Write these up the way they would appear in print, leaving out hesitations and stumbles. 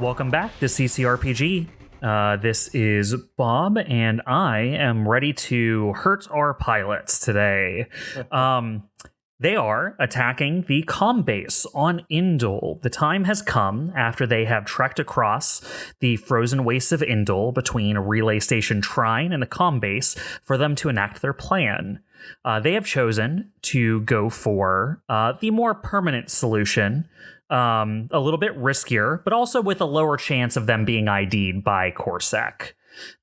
Welcome back to CCRPG. This is Bob, and I am ready to hurt our pilots today. They are attacking the comm base on Indul. The time has come, after they have trekked across the frozen wastes of Indul between Relay Station Trine and the comm base, for them to enact their plan. They have chosen to go for the more permanent solution, a little bit riskier, but also with a lower chance of them being ID'd by Corsac.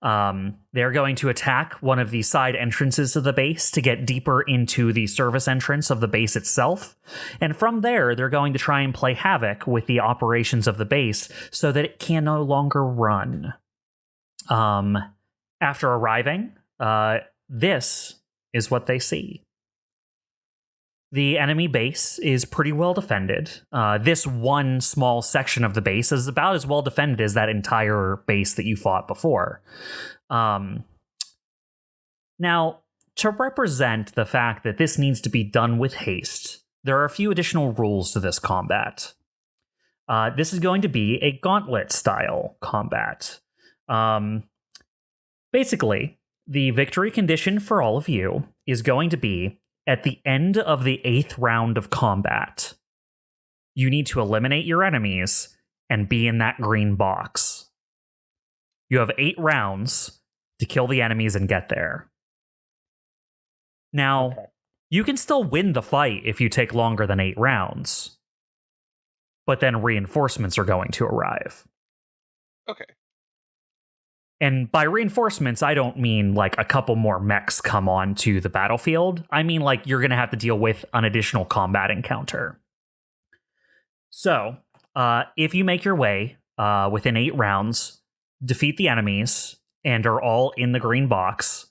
They're going to attack one of the side entrances to the base to get deeper into the service entrance of the base itself. And from there, they're going to try and play havoc with the operations of the base so that it can no longer run. After arriving, this is what they see. The enemy base is pretty well defended. This one small section of the base is about as well defended as that entire base that you fought before. Now, to represent the fact that this needs to be done with haste, there are a few additional rules to this combat. This is going to be a gauntlet-style combat. Basically, the victory condition for all of you is going to be at the end of the 8th round of combat. You need to eliminate your enemies and be in that green box. You have 8 rounds to kill the enemies and get there. Now, you can still win the fight if you take longer than 8 rounds, but then reinforcements are going to arrive. Okay. And by reinforcements, I don't mean like a couple more mechs come on to the battlefield. I mean like you're going to have to deal with an additional combat encounter. So, if you make your way within 8 rounds, defeat the enemies, and are all in the green box,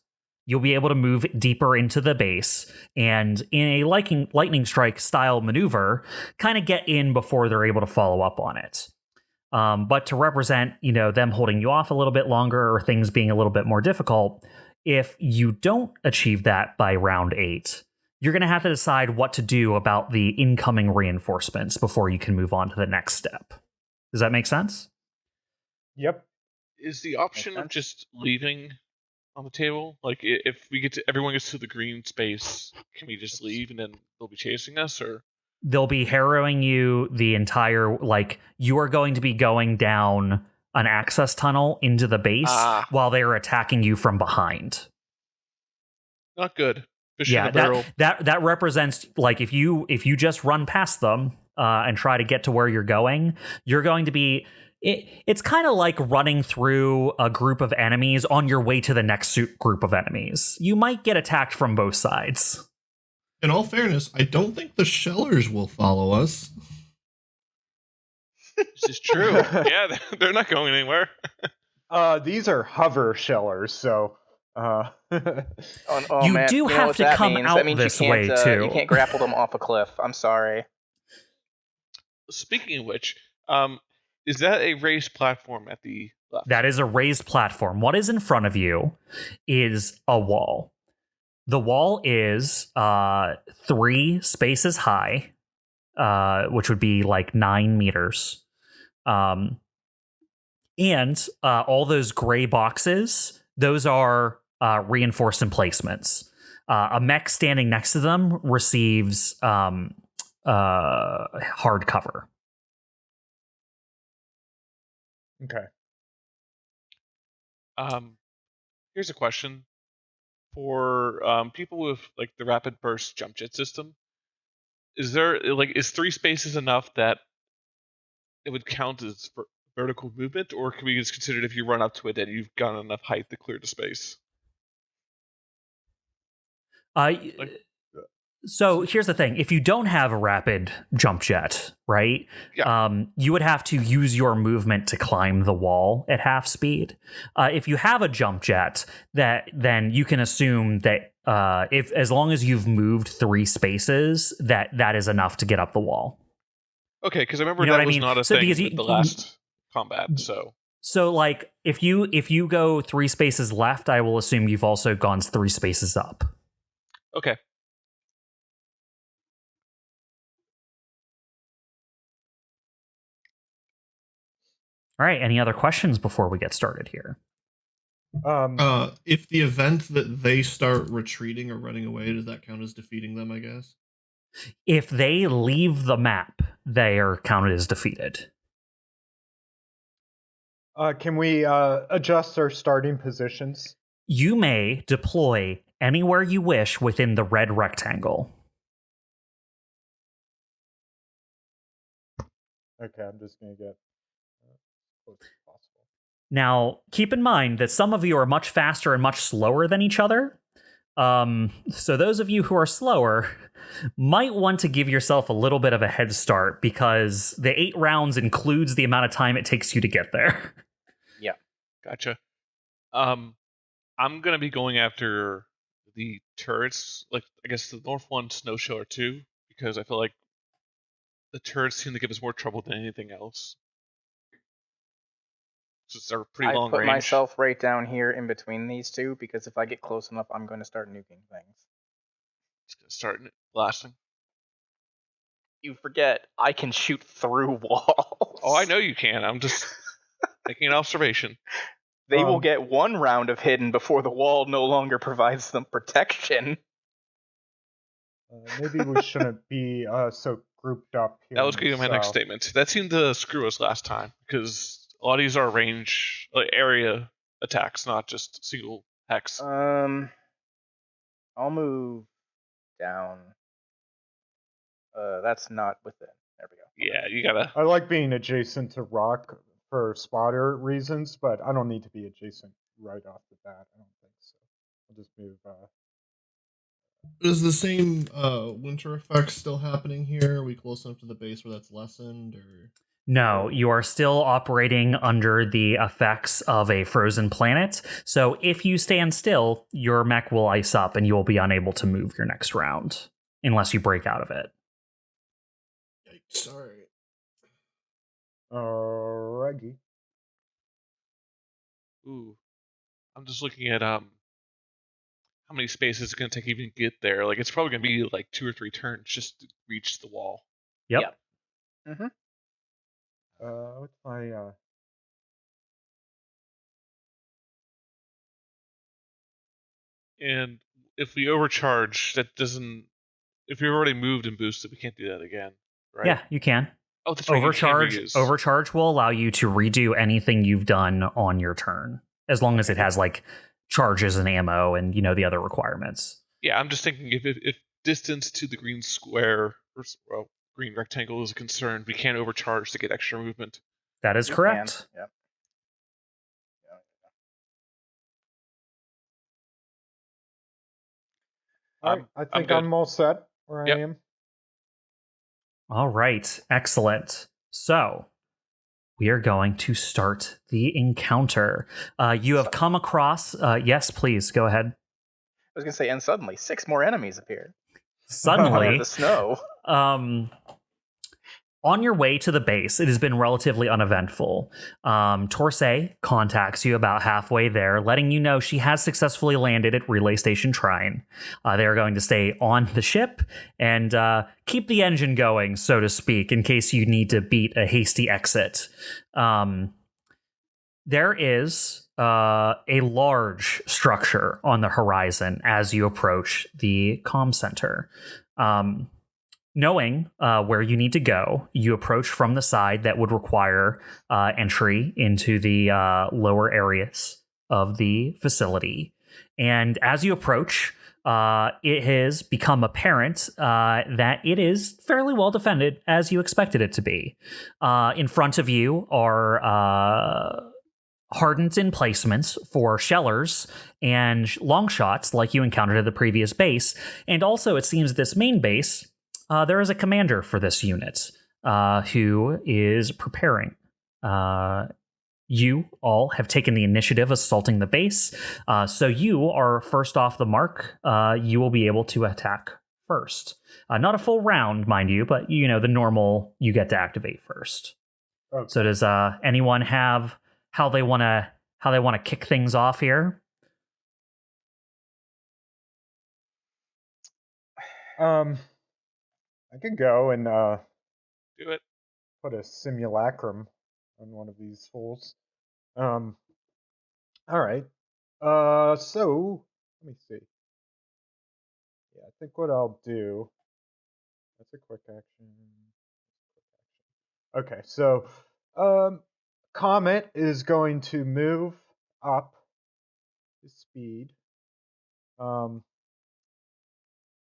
you'll be able to move deeper into the base, and in a lightning strike style maneuver, kind of get in before they're able to follow up on it. But to represent, them holding you off a little bit longer or things being a little bit more difficult, if you don't achieve that by round 8, you're going to have to decide what to do about the incoming reinforcements before you can move on to the next step. Does that make sense? Yep. Is the option of just leaving on the table? Like, if everyone gets to the green space, can we just leave and then they'll be chasing us, or? They'll be harrowing you the entire, you are going to be going down an access tunnel into the base while they are attacking you from behind. Not good. Fish in a barrel. That represents, if you just run past them and try to get to where you're going to be, it's kind of like running through a group of enemies on your way to the next group of enemies. You might get attacked from both sides. In all fairness, I don't think the shellers will follow us. This is true. Yeah, they're not going anywhere. These are hover shellers, so... you man. do have to come out this way, too. You can't grapple them off a cliff. I'm sorry. Speaking of which, is that a raised platform at the left? That is a raised platform. What is in front of you is a wall. The wall is 3 spaces high, which would be 9 meters. And all those gray boxes, those are reinforced emplacements. A mech standing next to them receives hard cover. Okay. Here's a question. For people with the rapid burst jump jet system, is 3 spaces enough that it would count as vertical movement, or can we just consider it if you run up to it that you've got enough height to clear the space? So here's the thing. If you don't have a rapid jump jet, right, you would have to use your movement to climb the wall at half speed. If you have a jump jet, then you can assume that as long as you've moved 3 spaces, that is enough to get up the wall. Okay, because I remember that was not a thing in the last combat. So if you go 3 spaces left, I will assume you've also gone 3 spaces up. Okay. All right, any other questions before we get started here? If the event that they start retreating or running away, does that count as defeating them, I guess? If they leave the map, they are counted as defeated. Can we adjust our starting positions? You may deploy anywhere you wish within the red rectangle. Okay, I'm just going to get as close as possible. Now, keep in mind that some of you are much faster and much slower than each other. So those of you who are slower might want to give yourself a little bit of a head start because the 8 rounds includes the amount of time it takes you to get there. Yeah. Gotcha. I'm gonna be going after the turrets, like I guess the north one, Snow Shower 2, because I feel like the turrets seem to give us more trouble than anything else. Since they're pretty I long put range. myself right down here in between these two because if I get close enough, I'm going to start nuking things. Just gonna start blasting. You forget, I can shoot through walls. Oh, I know you can. I'm just making an observation. They will get 1 round of hidden before the wall no longer provides them protection. Maybe we shouldn't be so grouped up here. That was going to be my next statement. That seemed to screw us last time because a lot of these are range, like area attacks, not just single hex. I'll move down. That's not within. There we go. Yeah, you gotta. I like being adjacent to rock for spotter reasons, but I don't need to be adjacent right off the bat. I don't think so. I'll just move. Is the same winter effect still happening here? Are we close enough to the base where that's lessened, or? No, you are still operating under the effects of a frozen planet. So if you stand still, your mech will ice up and you will be unable to move your next round unless you break out of it. Sorry. Alrighty. Ooh, I'm just looking at how many spaces it's gonna take even to get there. Like it's probably gonna be like 2 or 3 turns just to reach the wall. Yep. Mm-hmm. What's my And if we overcharge, that doesn't. If we've already moved and boosted, we can't do that again, right? Yeah, you can. Oh, that's right. Overcharge will allow you to redo anything you've done on your turn, as long as it has like charges and ammo and the other requirements. Yeah, I'm just thinking if distance to the green square or green rectangle is a concern, we can't overcharge to get extra movement. That is correct. Yep. I think I'm all set where I am. All right, excellent. So we are going to start the encounter. You have come across. Yes, please go ahead. I was gonna say, and suddenly 6 more enemies appeared. Suddenly, the snow. On your way to the base, it has been relatively uneventful. Torsay contacts you about halfway there, letting you know she has successfully landed at Relay Station Trine. They are going to stay on the ship and keep the engine going, so to speak, in case you need to beat a hasty exit. There is a large structure on the horizon as you approach the comm center. Knowing where you need to go, you approach from the side that would require entry into the lower areas of the facility. And as you approach, it has become apparent that it is fairly well defended, as you expected it to be. In front of you are hardened emplacements for shellers and long shots like you encountered at the previous base. And also, it seems this main base, there is a commander for this unit who is preparing. You all have taken the initiative assaulting the base, so you are first off the mark. You will be able to attack first. Not a full round, mind you, but the normal, you get to activate first. Okay. So does anyone have how they want to kick things off here? I could go and do it. Put a simulacrum on one of these fools. All right. So let me see. Yeah, I think what I'll do. That's a quick action. Okay, so Comet is going to move up his speed. Hold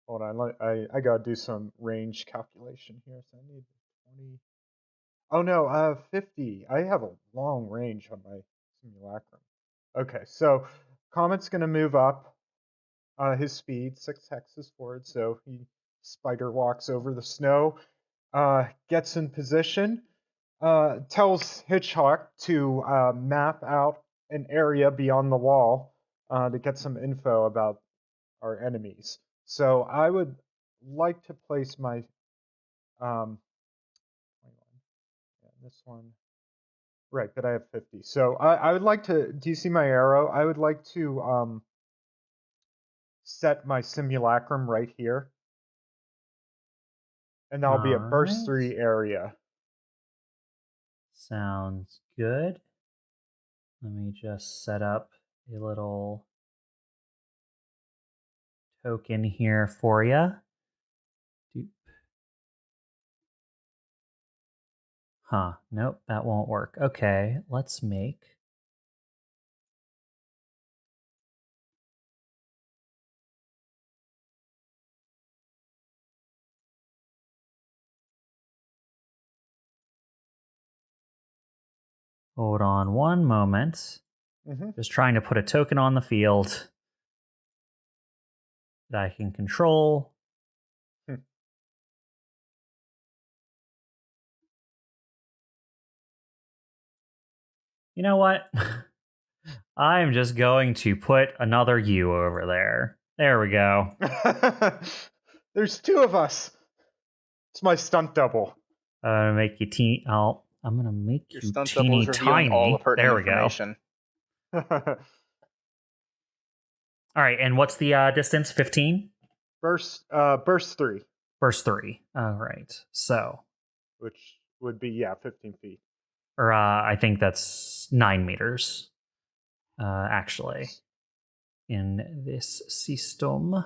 on, I gotta do some range calculation here. So I need 20. Oh no, 50. I have a long range on my simulacrum. Okay, so Comet's gonna move up his speed 6 hexes forward, so he spider walks over the snow, gets in position, tells Hitchcock to map out an area beyond the wall to get some info about our enemies. So I would like to place my this one right, but I have 50. So I would like to. Do you see my arrow? I would like to set my simulacrum right here, and that'll be a burst Alright. 3 area. Sounds good. Let me just set up a little token here for you. Huh, nope, that won't work. Okay, let's make... Hold on one moment. Just trying to put a token on the field that I can control. You know what? I'm just going to put another U over there. There we go. There's 2 of us. It's my stunt double. I'm gonna make you teeny. I'm gonna make Your you stunt double teeny is revealing tiny. all the pertinent There we go. information. All right, and what's the distance? 15. burst 3, Burst 3. All right, so which would be 15 feet. or I think that's 9 meters. Actually, in this system.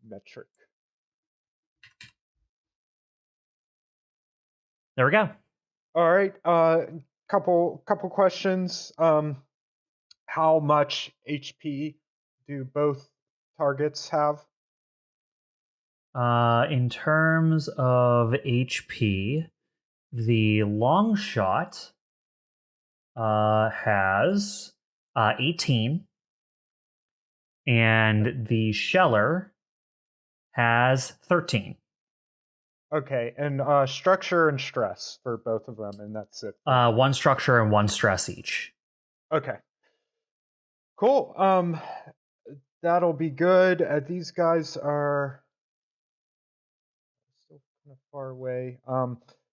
Metric. There we go. All right. Couple questions. How much HP do both targets have? In terms of HP, the long shot has 18, and the sheller has 13. Okay, and structure and stress for both of them, and that's it. 1 structure and 1 stress each. Okay. Cool. That'll be good. These guys are still kind of far away.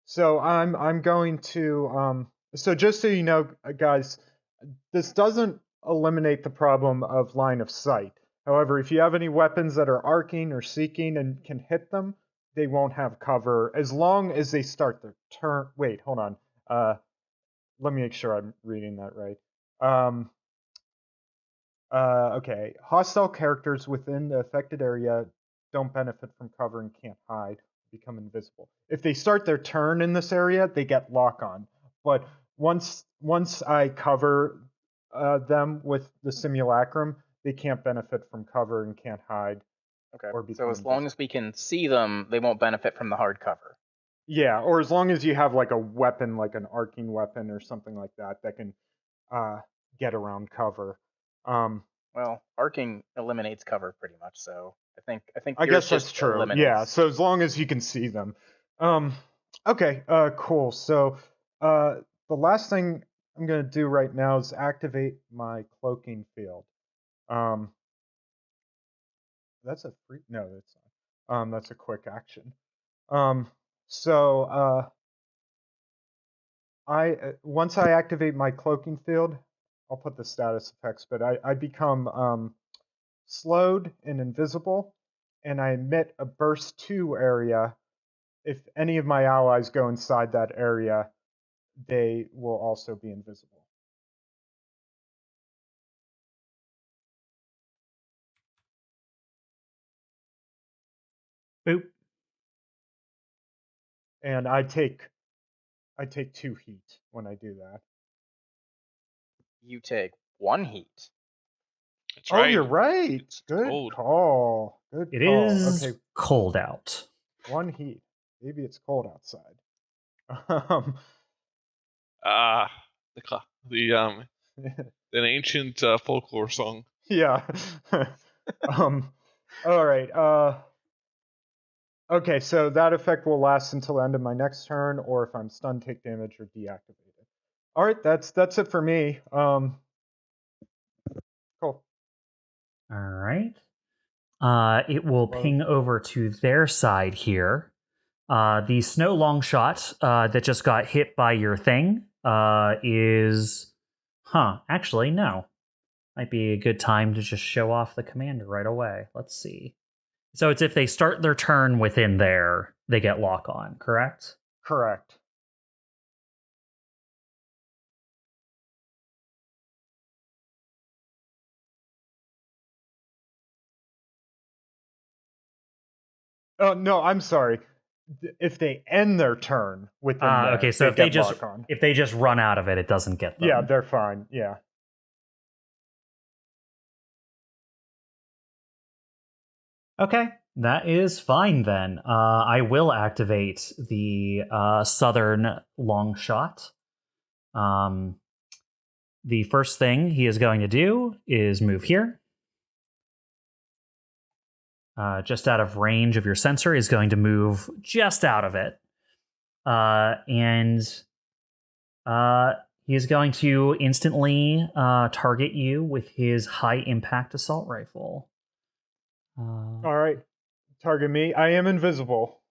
So I'm going to so just so you know, guys, this doesn't eliminate the problem of line of sight. However, if you have any weapons that are arcing or seeking and can hit them, they won't have cover as long as they start their turn. Wait, hold on. Let me make sure I'm reading that right. Okay. Hostile characters within the affected area don't benefit from cover and can't hide, become invisible. If they start their turn in this area, they get lock on. But once I cover them with the simulacrum, they can't benefit from cover and can't hide. Okay. Or So as long as we can see them, they won't benefit from the hard cover. Yeah, or as long as you have like a weapon, like an arcing weapon or something like that, that can get around cover. Well, arcing eliminates cover pretty much, so I think I yours guess that's just true. eliminates. Yeah, so as long as you can see them. Okay, cool. So the last thing I'm gonna do right now is activate my cloaking field. That's a free no, that's not. That's a quick action. So once I activate my cloaking field, I'll put the status effects, but I become slowed and invisible, and I emit a burst 2 area. If any of my allies go inside that area, they will also be invisible. Boop. And I take 2 heat when I do that. You take 1 heat. That's Oh, right. you're right. It's Good cold. call. Good It call. is Okay, cold out. 1 heat. Maybe it's cold outside. The an ancient folklore song. Yeah. All right. Okay, so that effect will last until the end of my next turn, or if I'm stunned, take damage or deactivated. All right, that's it for me. Cool. All right. It will Well- ping over to their side here. The snow long shot that just got hit by your thing is... actually, no. Might be a good time to just show off the commander right away. Let's see. So it's if they start their turn within there, they get lock on, correct? Correct. Oh no, I'm sorry. If they end their turn within there, Okay, so they if get lock on. they just run out of it, it doesn't get them. Yeah, they're fine. Yeah. Okay, that is fine then. I will activate the southern long shot. The first thing he is going to do is move here. Just out of range of your sensor, is going to move just out of it. And he is going to instantly target you with his high impact assault rifle. All right. Target me. I am invisible.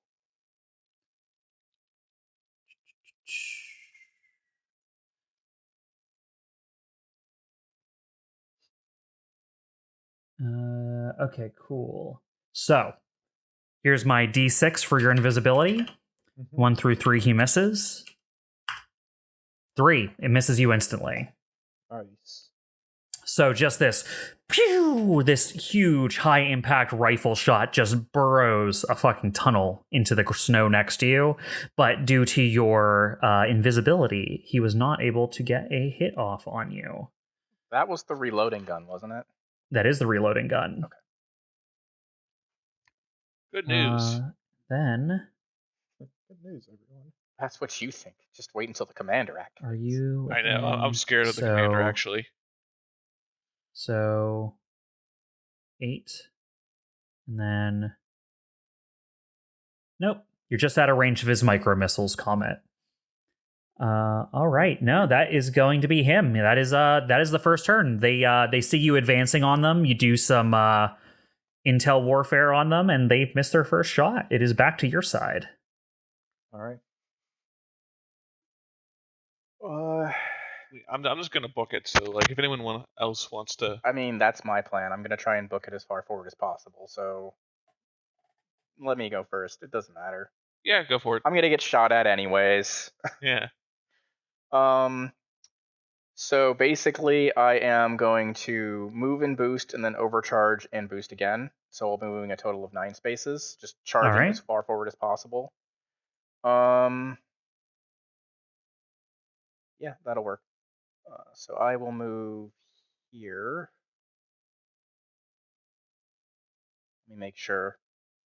Okay, cool. So, here's my D6 for your invisibility. 1 through 3, he misses. 3, it misses you instantly. Nice. So just this, pew, this huge high impact rifle shot just burrows a fucking tunnel into the snow next to you. But due to your invisibility, he was not able to get a hit off on you. That was the reloading gun, wasn't it? That is the reloading gun. Okay. Good news. Then, Good news, everyone. That's what you think. Just wait until the commander activates. are you? I know. I'm within- scared of the commander, actually. So 8. And then nope. You're just out of range of his micro missiles, Comet. All right. No, that is going to be him. That is the first turn. They see you advancing on them. You do some intel warfare on them, and they've missed their first shot. It is back to your side. All right. I'm just gonna book it. So, like, if anyone else wants to, I mean, that's my plan. I'm going to try and book it as far forward as possible. So let me go first. It doesn't matter. yeah, go for it. I'm going to get shot at anyways. Yeah. So basically, I am going to move and boost, and then overcharge and boost again. So I'll be moving a total of 9 spaces, just charging Alright. as far forward as possible. Yeah, that'll work. So I will move here. Let me make sure.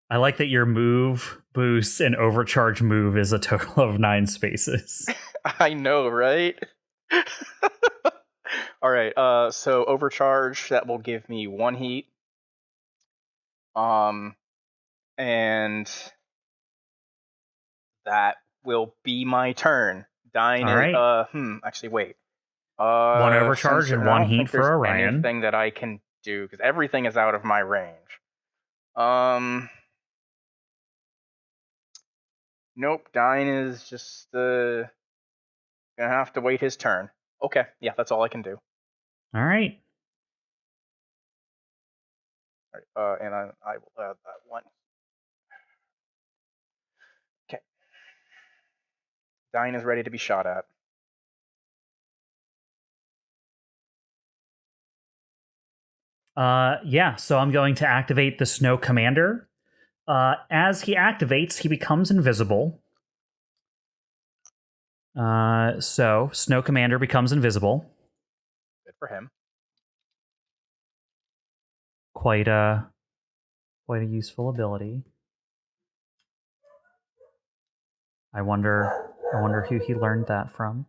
I like that your move, boost, and overcharge move is a total of 9 spaces. I know, right? All right. So overcharge, that will give me 1 heat. And that will be my turn. Dyne. All right. Actually, wait. 1 overcharge since and I 1 don't heat think for there's Orion. Anything that I can do, because everything is out of my range. Nope. Dyne is just gonna have to wait his turn. Okay. Yeah, that's all I can do. All right. All right. And I will add that 1. Okay. Dyne is ready to be shot at. Yeah, so I'm going to activate the Snow Commander. As he activates, he becomes invisible. So Snow Commander becomes invisible. Good for him. Quite a useful ability. I wonder who he learned that from.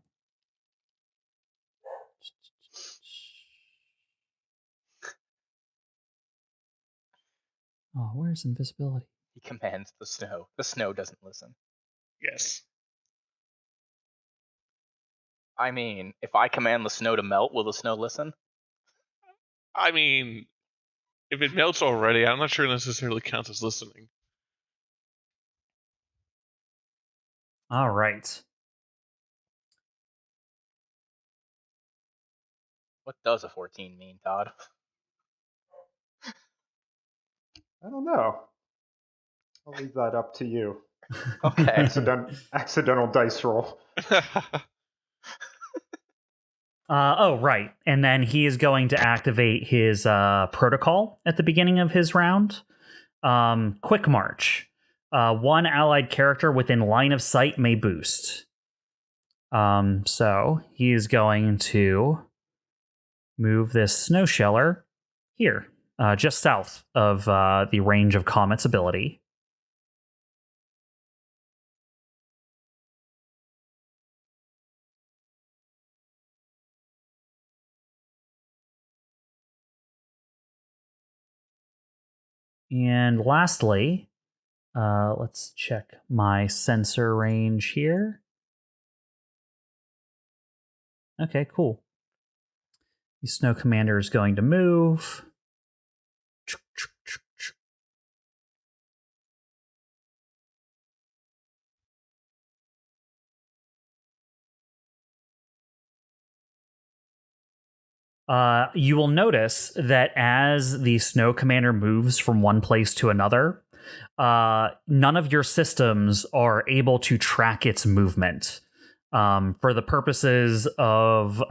Oh, where's invisibility? He commands the snow. The snow doesn't listen. Yes. I mean, if I command the snow to melt, will the snow listen? I mean, if it melts already, I'm not sure it necessarily counts as listening. All right. What does a 14 mean, Todd? I don't know. I'll leave that up to you. Okay. Accidental dice roll. Oh, right. And then he is going to activate his protocol at the beginning of his round. Quick March. One allied character within line of sight may boost. So he is going to move this Snow Sheller here, just south of the range of COMET's ability. And lastly, let's check my sensor range here. Okay, cool. The Snow Commander is going to move. You will notice that as the Snow Commander moves from one place to another, none of your systems are able to track its movement. For the purposes of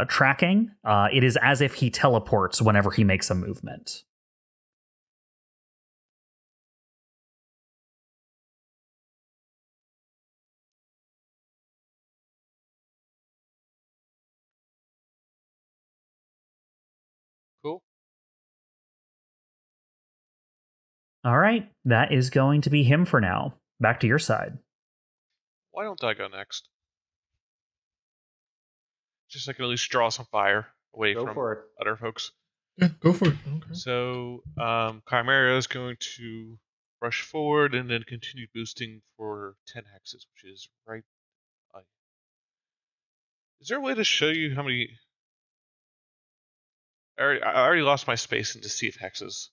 tracking, it is as if he teleports whenever he makes a movement. Cool. All right, that is going to be him for now. Back to your side. Why don't I go next? Just so I can at least draw some fire away Go from for it. other folks. Yeah, go for it. Okay. So, Chimera is going to rush forward and then continue boosting for 10 hexes, which is right. Is there a way to show you how many? I already lost my space into Sea of Hexes.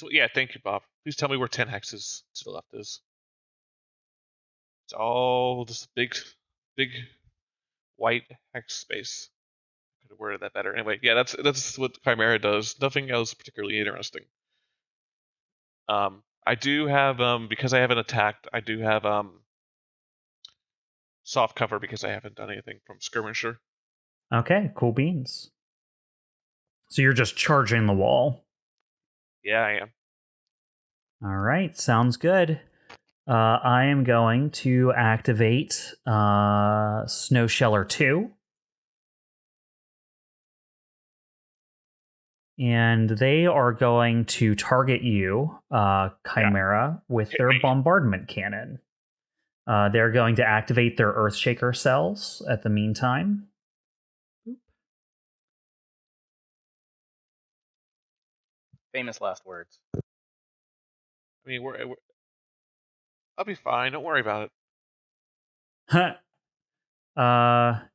Yeah, thank you, Bob. Please tell me where 10 hexes to the left is. It's all just a big white hex space. Could have worded that better. Anyway, yeah, that's what Chimera does. Nothing else particularly interesting. I do have because I haven't attacked. I do have soft cover because I haven't done anything from skirmisher. Okay, cool beans. So you're just charging the wall. Yeah, I am. All right, sounds good. I am going to activate Snow Sheller 2. And they are going to target you, Chimera, with their bombardment cannon. They're going to activate their Earthshaker cells at the meantime. Famous last words. I mean, I'll be fine. Don't worry about it.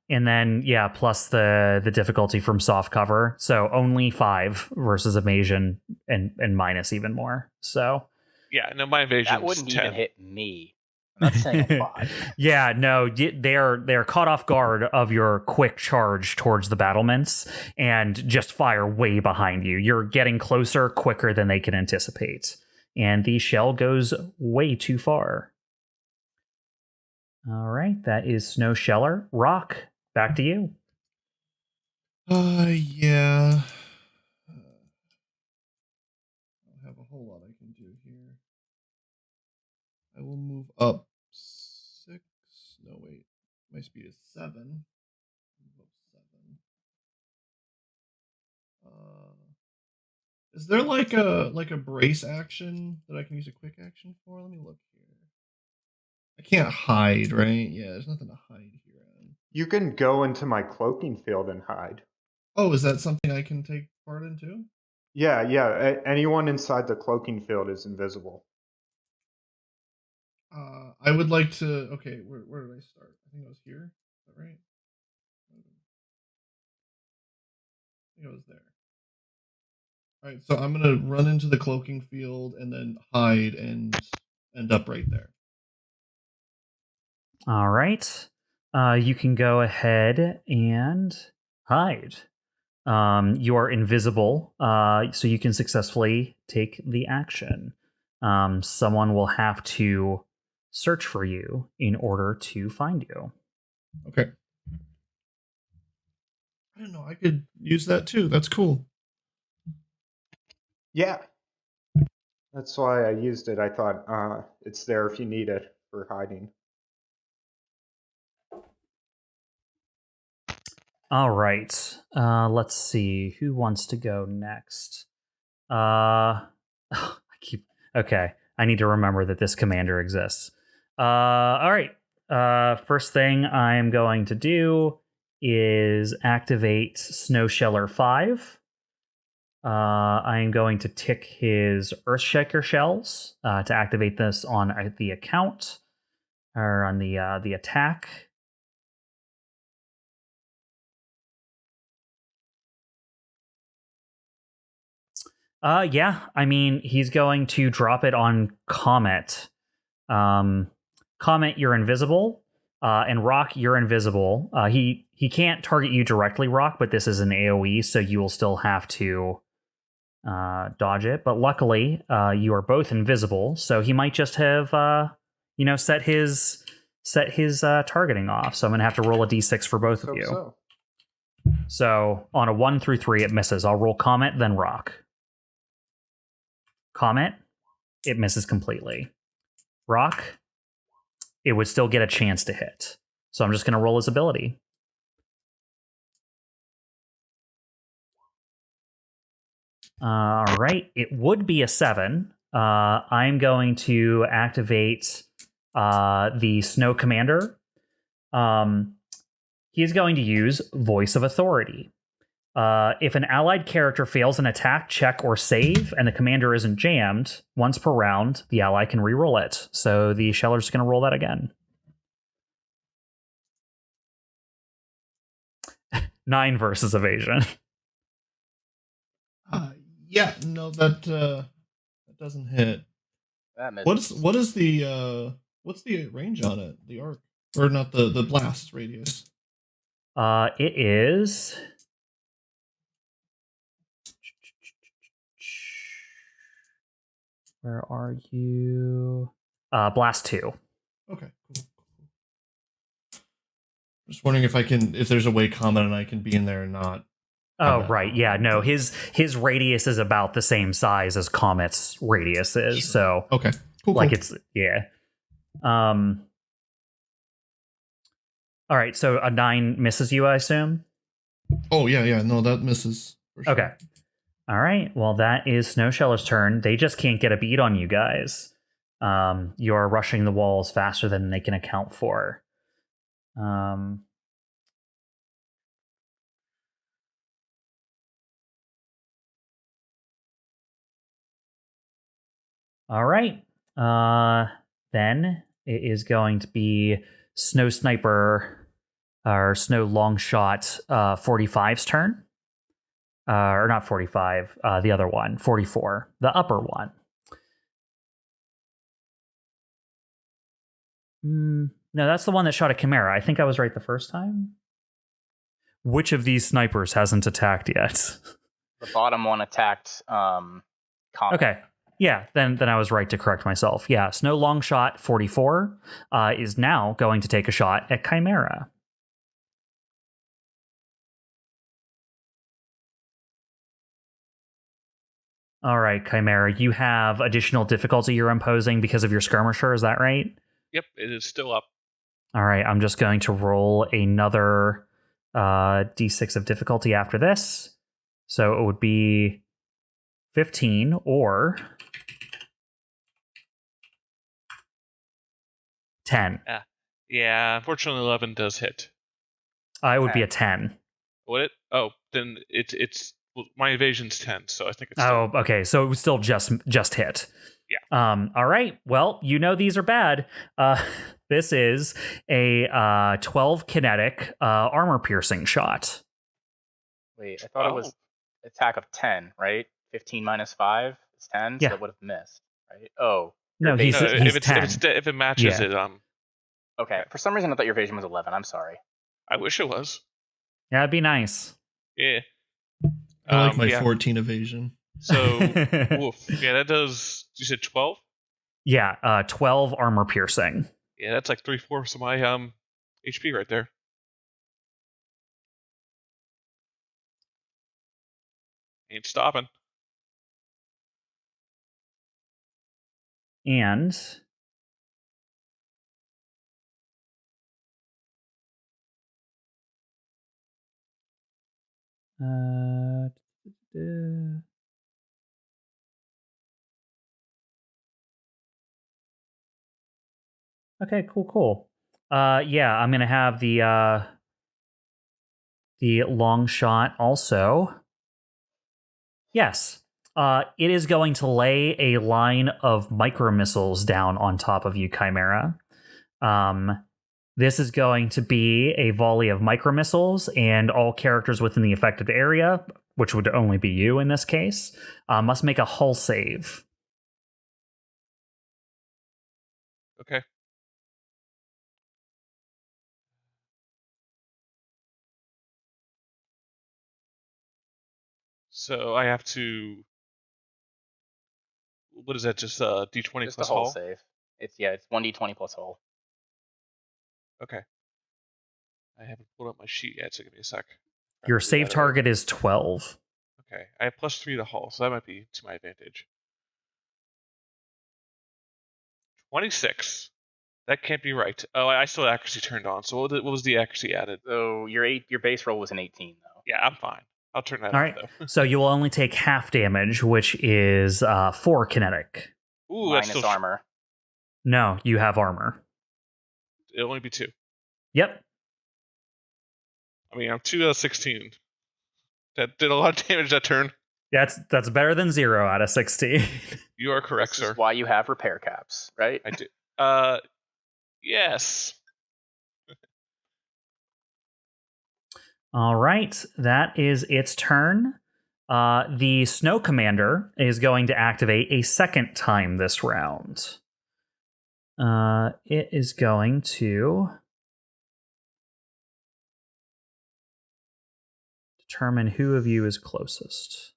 And then, yeah, plus the difficulty from soft cover. So only 5 versus evasion and minus even more. So yeah, no, my evasion that wouldn't 10. even hit me. I'm not saying a 5. Yeah, no, they're caught off guard of your quick charge towards the battlements and just fire way behind you. You're getting closer quicker than they can anticipate. And the shell goes way too far. All right, that is Snow Sheller. Rock, back to you. Yeah. do here. I will move up 6. No, wait. My speed is 7. Move up 7. Is there like a brace action that I can use a quick action for? Let me look here. I can't hide, right? Yeah, there's nothing to hide here. You can go into my cloaking field and hide. Oh, is that something I can take part in too? Yeah. Anyone inside the cloaking field is invisible. I would like to. Okay, where did I start? I think I was here. Is that right? I think I was there. All right, so I'm gonna run into the cloaking field and then hide and end up right there. All right. You can go ahead and hide. You are invisible, so you can successfully take the action. Someone will have to search for you in order to find you. Okay. I don't know. I could use that too. That's cool. Yeah. That's why I used it. I thought it's there if you need it for hiding. All right. Let's see. Who wants to go next? Okay. I need to remember that this commander exists. All right. First thing I'm going to do is activate Snow Sheller 5. I'm going to tick his Earthshaker shells to activate this on the account or on the attack. Yeah, I mean, he's going to drop it on COMET. COMET, you're invisible. And Rock, you're invisible. He can't target you directly, Rock, but this is an AoE, so you will still have to dodge it. But luckily, you are both invisible, so he might just have set his targeting off. So I'm gonna have to roll a d6 for both of you. So on a 1 through 3, it misses. I'll roll COMET, then Rock. COMET, it misses completely. Rock, it would still get a chance to hit. So I'm just going to roll his ability. All right, it would be a 7. I'm going to activate the Snow Commander. He's going to use Voice of Authority. If an allied character fails an attack, check, or save, and the commander isn't jammed, once per round, the ally can re-roll it. So the Sheller's going to roll that again. 9 versus evasion. Yeah, no, that doesn't hit. That misses. What's the range on it? The arc, or not the blast radius? It is. Where are you? Blast 2. Okay, cool. Just wondering if there's a way COMET and I can be in there and not. Oh, right. Yeah, no, his radius is about the same size as Comet's radius is. Sure. So okay, cool. It's yeah. All right, so a 9 misses you, I assume. Oh yeah, no, that misses. For sure. Okay. All right. Well, that is Snow Sheller's turn. They just can't get a beat on you guys. You're rushing the walls faster than they can account for. All right. Then it is going to be Snow Sniper or Snow Longshot 45's turn. Or not 45, the other one, 44, the upper one. No, that's the one that shot a Chimera. I think I was right the first time. Which of these snipers hasn't attacked yet? The bottom one attacked COMET. Okay. Yeah, then I was right to correct myself. Yeah, Snow Longshot 44 is now going to take a shot at Chimera. All right, Chimera, you have additional difficulty you're imposing because of your skirmisher, is that right? Yep, it is still up. All right, I'm just going to roll another d6 of difficulty after this. So it would be 15 or 10. Yeah, unfortunately 11 does hit. It would be a 10. Would it? Oh, then it's well, my evasion's 10, so I think it's Oh, okay. So it was still just hit. Yeah. All right. Well, you know these are bad. This is a 12 kinetic armor piercing shot. Wait, I thought it was attack of 10, right? 15 minus 5 is 10, Yeah. so that would have missed, right? Oh. No, he's if 10. If it matches it, Okay. For some reason, I thought your evasion was 11. I'm sorry. I wish it was. Yeah, it'd be nice. Yeah. I like my 14 evasion. So, woof. Yeah, that does. You said 12? Yeah, 12 armor piercing. Yeah, that's like 3/4 of my HP right there. Ain't stopping. And okay, cool. Yeah, I'm gonna have the long shot also. Yes. It is going to lay a line of micro missiles down on top of you, Chimera. This is going to be a volley of micro missiles, and all characters within the affected area, which would only be you in this case, must make a hull save. Okay. So I have to. What is that? Just d20 Just plus a hull hull? save. It's 1d20 plus hull. Okay. I haven't pulled up my sheet yet, so give me a sec. Your save target is 12. Okay. I have +3 to hull, so that might be to my advantage. 26. That can't be right. Oh, I still have accuracy turned on. So what was the accuracy added? So your base roll was an 18, though. Yeah, I'm fine. I'll turn that All off, right. though. So you will only take half damage, which is 4 kinetic. Ooh, Minus that's still armor. No, you have armor. It'll only be 2. Yep. I mean, I'm 2 out of 16. That did a lot of damage that turn. That's better than 0 out of 16. You are correct, This sir. is why you have repair caps, right? I do. Yes. All right, that is its turn. The Snow Commander is going to activate a second time this round. It is going to determine who of you is closest.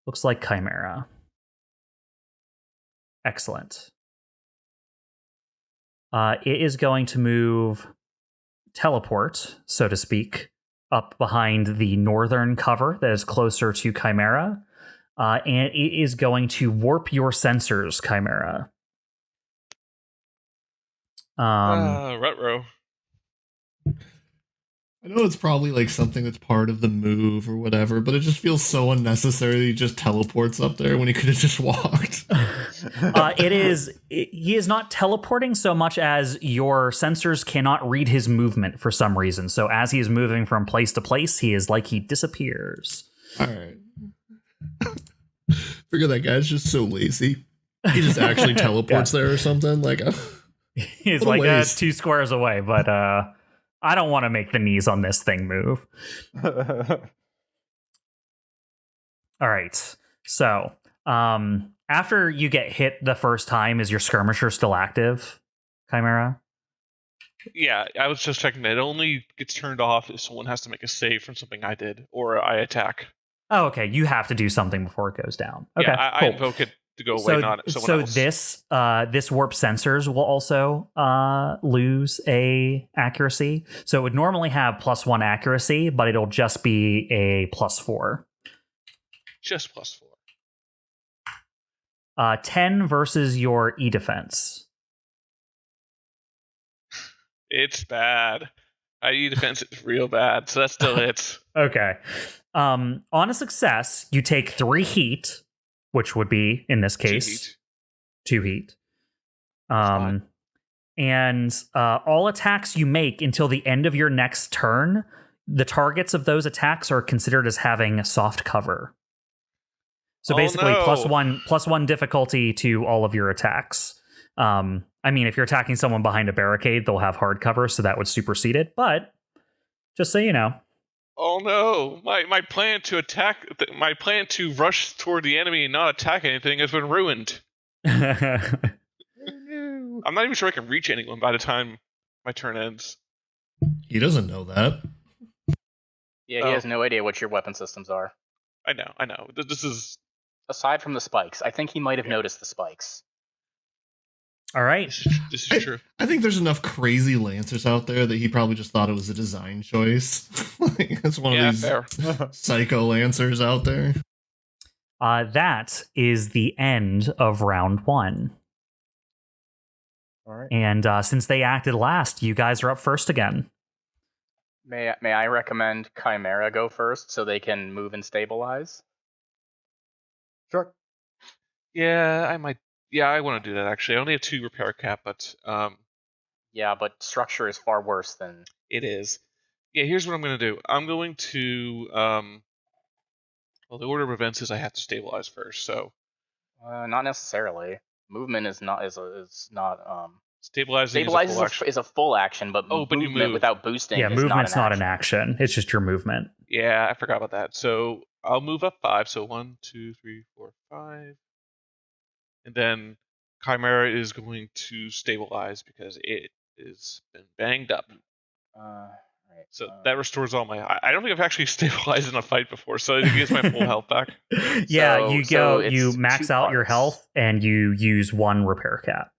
Looks like Chimera. Excellent. It is going to teleport, so to speak, up behind the northern cover that is closer to Chimera. And it is going to warp your sensors, Chimera. Rutro. I know it's probably like something that's part of the move or whatever, but it just feels so unnecessary that he just teleports up there when he could have just walked. He is not teleporting so much as your sensors cannot read his movement for some reason. So as he is moving from place to place, he disappears. All right. Figure that guy's just so lazy. He just actually teleports there or something. Like, he's like, that's 2 squares away, but I don't want to make the knees on this thing move. All right. So, after you get hit the first time, is your skirmisher still active, Chimera? Yeah, I was just checking that. It only gets turned off if someone has to make a save from something I did or I attack. Oh, okay. You have to do something before it goes down. Okay, yeah, I cool. invoke it to go away, not someone else. This warp sensors will also lose a accuracy. So it would normally have +1 accuracy, but it'll just be a +4. Just +4. 10 versus your E defense. It's bad. IE defense is real bad, so that still hits. Okay. On a success, you take 3 heat, which would be, in this case, 2 heat. Fine. And all attacks you make until the end of your next turn, the targets of those attacks are considered as having soft cover. So basically, no. +1 difficulty to all of your attacks. I mean, if you're attacking someone behind a barricade, they'll have hard cover, so that would supersede it. But just so you know. Oh no! My plan to attack, my plan to rush toward the enemy and not attack anything has been ruined. I'm not even sure I can reach anyone by the time my turn ends. He doesn't know that. Yeah, he has no idea what your weapon systems are. I know. This is... Aside from the spikes, I think he might have noticed the spikes. All right. This is true. I think there's enough crazy Lancers out there that he probably just thought it was a design choice. Like, it's one of these fair. psycho Lancers out there. That is the end of round 1. All right. And since they acted last, you guys are up first again. May I recommend Chimera go first so they can move and stabilize? Sure. Yeah, I might. Yeah, I want to do that actually. I only have 2 repair cap, but Yeah, but structure is far worse than... it is. Yeah, here's what I'm going to do. I'm going to well, the order of events is I have to stabilize first. So not necessarily. Movement is not stabilizing is a full action, but but you movement move. without boosting Yeah, is movement's not an action. It's just your movement. Yeah, I forgot about that. So I'll move up 5. So 1, 2, 3, 4, 5. And then Chimera is going to stabilize because it has been banged up. Right. So that restores all my... I don't think I've actually stabilized in a fight before, so it gives my full health back. Yeah, you it's max 2 out your parts. health and you use 1 repair cap.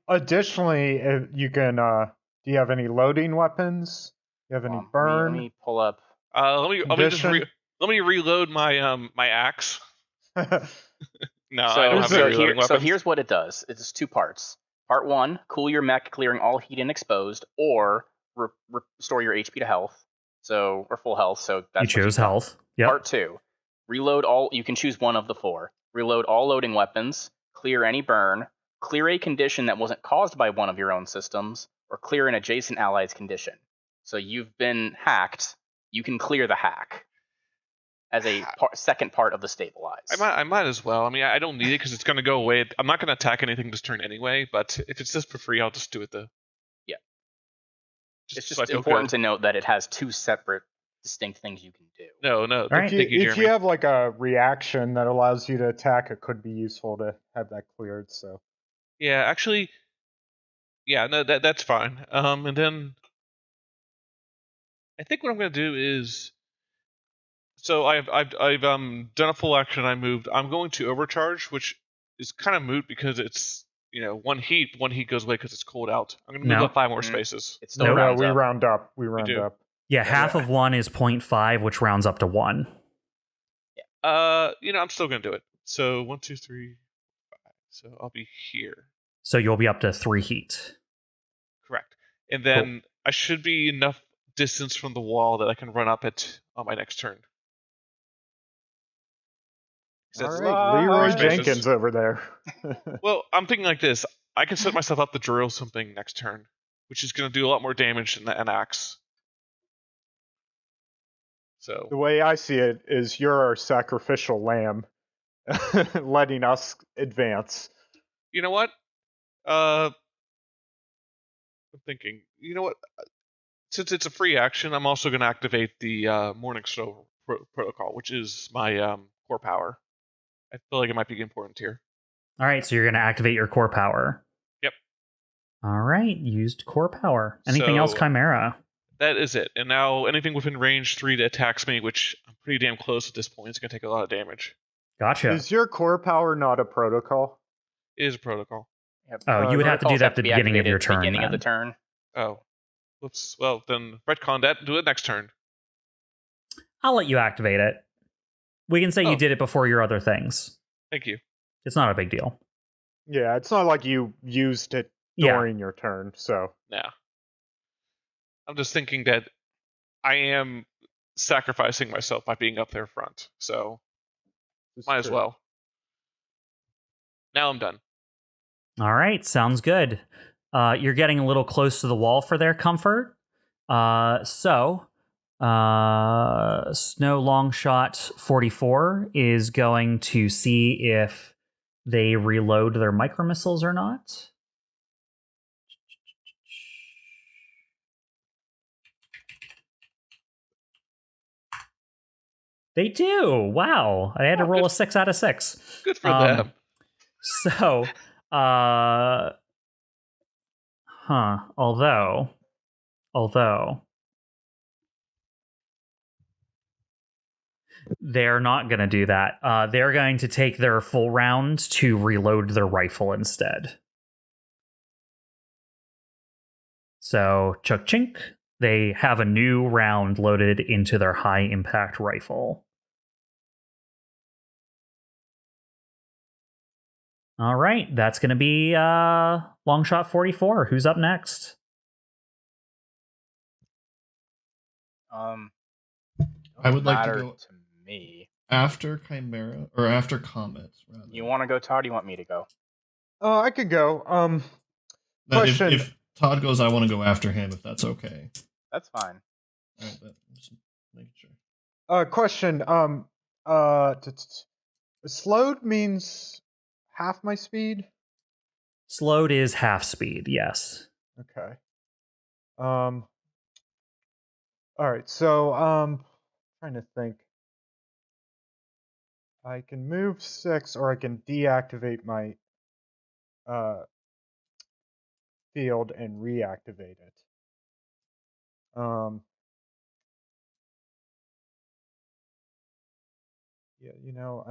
Additionally, you can. Do you have any loading weapons? Do you have any burn? Let me pull up. Let me reload my my axe. No, I don't have any reloading weapons. So here's what it does. It's 2 parts. Part 1, cool your mech, clearing all heat and exposed, or restore your HP to health. So, or full health. So that's you chose health. Yep. Part 2, reload all. You can choose one of the 4. Reload all loading weapons, clear any burn, clear a condition that wasn't caused by one of your own systems, or clear an adjacent ally's condition. So you've been hacked. You can clear the hack as a second part of the stabilize. I might as well. I mean, I don't need it because it's going to go away. I'm not going to attack anything this turn anyway, but if it's just for free, I'll just do it though. Yeah. It's just so important to note that it has 2 separate, distinct things you can do. No. Right. Thank you, If Jeremy. you have like a reaction that allows you to attack, it could be useful to have that cleared. So. Yeah, actually, yeah, no, that's fine. And then I think what I'm going to do is... So I've done a full action. I moved. I'm going to overcharge, which is kind of moot because it's 1 heat. 1 heat goes away because it's cold out. I'm going to move up 5 more spaces. It's still No, rounds we up. round up. We round do. up. Yeah, half of 1 is 0.5, which rounds up to 1. I'm still going to do it. So 1, 2, 3, 5. So I'll be here. So you'll be up to 3 heat. Correct. And then I should be enough distance from the wall that I can run up it on my next turn. All right, Leroy Jenkins over there. Well, I'm thinking like this. I can set myself up to drill something next turn, which is going to do a lot more damage than an axe. So The way I see it is you're our sacrificial lamb, letting us advance. you know what? I'm thinking. You know what? Since it's a free action, I'm also going to activate the Morning Snow protocol, which is my core power. I feel like it might be important here. All right, so you're going to activate your core power. Yep. All right, used core power. Anything else, Chimera? That is it. And now anything within range 3 that attacks me, which I'm pretty damn close at this point, is going to take a lot of damage. Gotcha. Is your core power not a protocol? It is a protocol. Yep. Oh, you would have to do that at the beginning of your turn. Beginning of the then. turn. Oh. Whoops. Well, then retcon that and do it next turn. I'll let you activate it. We can say you Oh. did it before your other things. Thank you. It's not a big deal. Yeah, it's not like you used it Yeah. during your turn, so. Yeah. I'm just thinking that I am sacrificing myself by being up there front, so it's might as true. well. Now I'm done. All right, sounds good. You're getting a little close to the wall for their comfort. So, Snow Longshot 44 is going to see if they reload their micro missiles or not. They do. Wow. I had to roll a 6 out of 6. Good for them. So, although they're not going to do that. They're going to take their full round to reload their rifle instead. So, chuk-chink, they have a new round loaded into their high-impact rifle. All right, that's going to be Longshot 44. Who's up next? I would like to Matter go to me. after Chimera or after Comet. Rather. You want to go, Todd? Or you want me to go? I could go. But Question. if Todd goes, I want to go after him. If that's okay. That's fine. All right, but just making sure. Question. Slowed means half my speed. Slowed is half speed, yes. Okay. All right. So trying to think. I can move 6, or I can deactivate my field and reactivate it. Yeah, you know,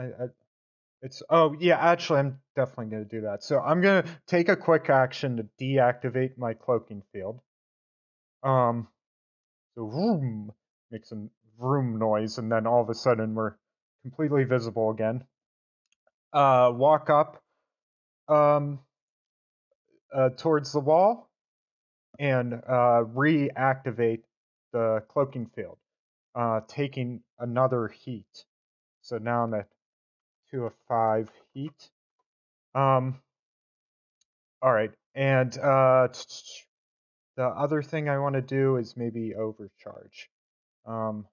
actually I'm definitely going to do that. So I'm going to take a quick action to deactivate my cloaking field. So vroom, make some vroom noise, and then all of a sudden we're completely visible again. Walk up towards the wall and reactivate the cloaking field, taking another heat. So now I'm at 2 of 5 heat. All right, and the other thing I want to do is maybe overcharge. I'm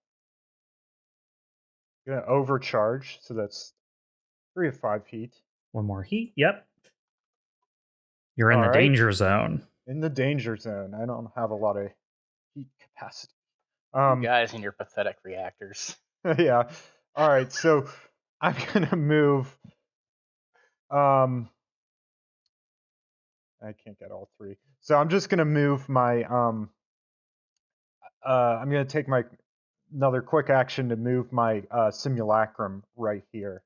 gonna overcharge, so that's 3 of 5 heat. One more heat. Yep. You're in All the right. danger zone. In the danger zone. I don't have a lot of heat capacity. You guys and your pathetic reactors. Yeah. All right. So I'm gonna move. I can't get all 3. So I'm just gonna move my. I'm gonna take my another quick action to move my simulacrum right here.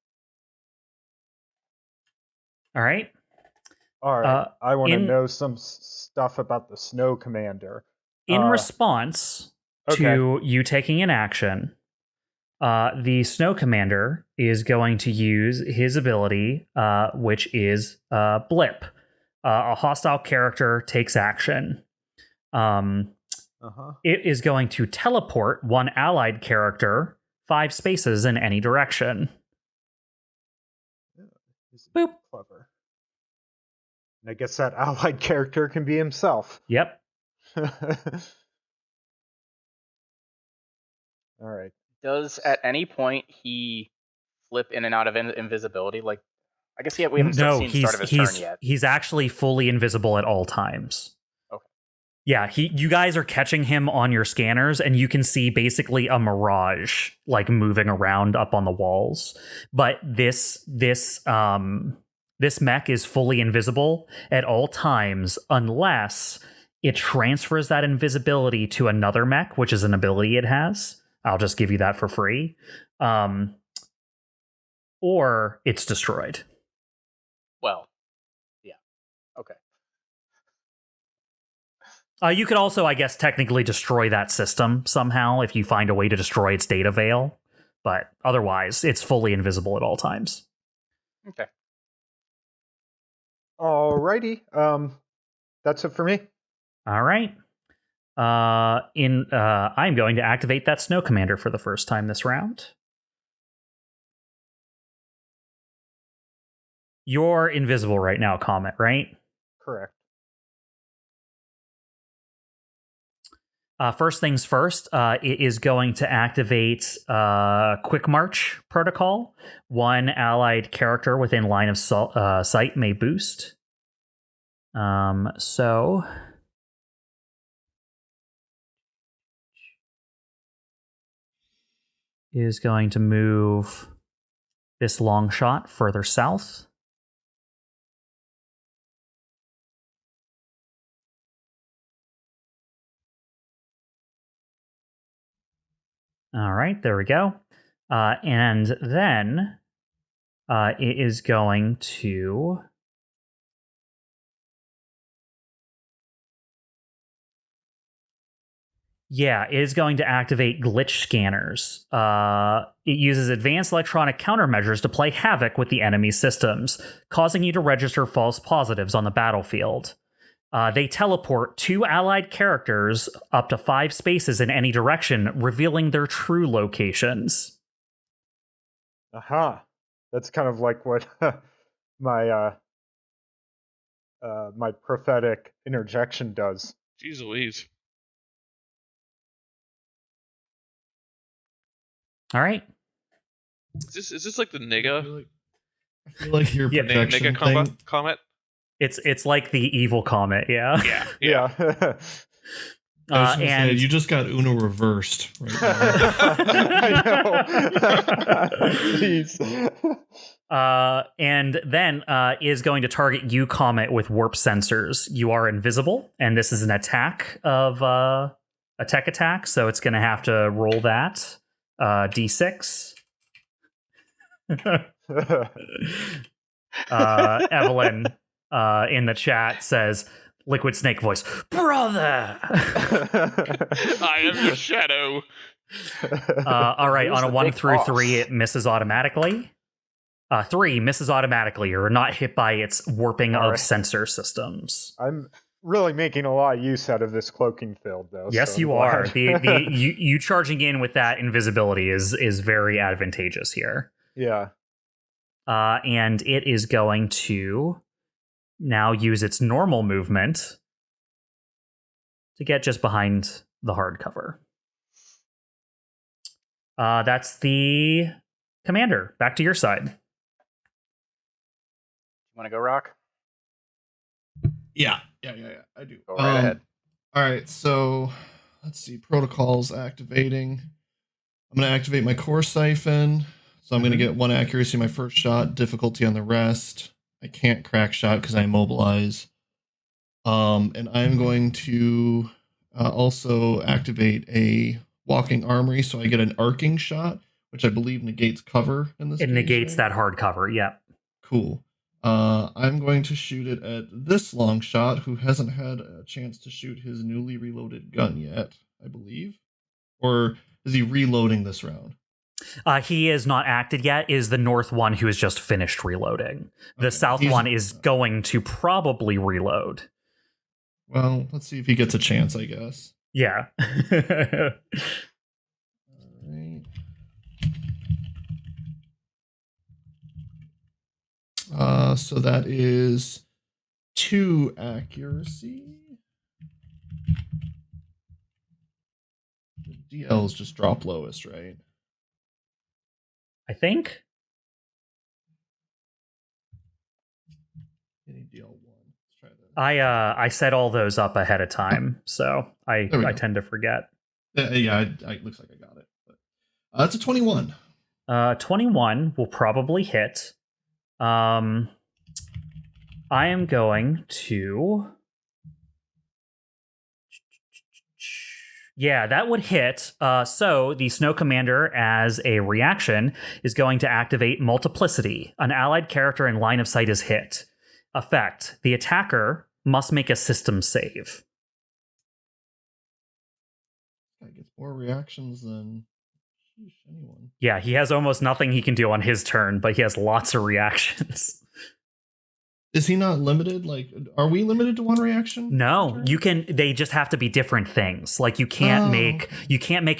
All right. All right. I want to in- know some stuff about the Snow Commander. In response to you taking an action, the Snow Commander is going to use his ability, which is Blip. A hostile character takes action. It is going to teleport one allied character 5 spaces in any direction. Boop. Clever. And I guess that allied character can be himself. Yep. All right. Does at any point he flip in and out of invisibility? Like, I guess we haven't seen the start of his turn yet. He's actually fully invisible at all times. Okay. Yeah, you guys are catching him on your scanners, and you can see basically a mirage like moving around up on the walls. But this mech is fully invisible at all times unless it transfers that invisibility to another mech, which is an ability it has. I'll just give you that for free. Or it's destroyed. Well, yeah. Okay. You could also, I guess, technically destroy that system somehow if you find a way to destroy its data veil. But otherwise, it's fully invisible at all times. Okay. Alrighty. That's it for me. All right. I'm going to activate that Snow Commander for the first time this round. You're invisible right now, Comet, right? Correct. First things first, it is going to activate Quick March Protocol. One allied character within line of sight may boost. So is going to move this long shot further south. All right, there we go. And then it is going to... Yeah, it is going to activate glitch scanners. It uses advanced electronic countermeasures to play havoc with the enemy systems, causing you to register false positives on the battlefield. They teleport 2 allied characters up to 5 spaces in any direction, revealing their true locations. Aha. That's kind of like what my my prophetic interjection does. Jeez Louise. All right. Is this like the I nigga feel like your Yeah, projection nigga thing. comet? It's like the evil comet, yeah. Yeah. Yeah. I was gonna And say, you just got Uno reversed right now. I know. Jeez. And then is going to target you, Comet, with warp sensors. You are invisible, and this is an attack of a tech attack, so it's going to have to roll that d6. Evelene in the chat says, Liquid Snake voice, brother. I am the shadow. All right, on a Who's the 1 big through boss? 3, it misses automatically. 3 misses automatically. You're not hit by its warping All of right. sensor systems. I'm really making a lot of use out of this cloaking field, though. Yes, so I'm you are. glad. You charging in with that invisibility is very advantageous here. Yeah. And it is going to now use its normal movement to get just behind the hardcover. That's the commander. Back to your side. You want to go, Rock? Yeah. I do. Go right ahead. All right, so let's see. Protocols activating. I'm going to activate my core siphon. So I'm going to get 1 accuracy my first shot, difficulty on the rest. I can't crack shot because I immobilize. And I'm going to also activate a walking armory, so I get an arcing shot, which I believe negates cover in this It case, negates right? that hardcover. Yep. Cool. I'm going to shoot it at this long shot, who hasn't had a chance to shoot his newly reloaded gun yet, I believe. Or is he reloading this round? He is not acted yet. Is the north one who has just finished reloading. The Okay, south he's- one is going to probably reload. Well, let's see if he gets a chance, I guess. Yeah. Alright. So that is 2 accuracy. The DLs just drop lowest, right? I think. Any DL1. Let's try that. I set all those up ahead of time, so I There we go. tend to forget. Yeah, it looks like I got it. But, that's a 21. 21 will probably hit. I am going to... Yeah, that would hit. So the Snow Commander, as a reaction, is going to activate Multiplicity. An allied character in line of sight is hit. Effect: the attacker must make a system save. Guy gets more reactions than Sheesh, anyone. Yeah, he has almost nothing he can do on his turn, but he has lots of reactions. Is he not limited? Like, are we limited to one reaction? No, you can. They just have to be different things. Like you can't make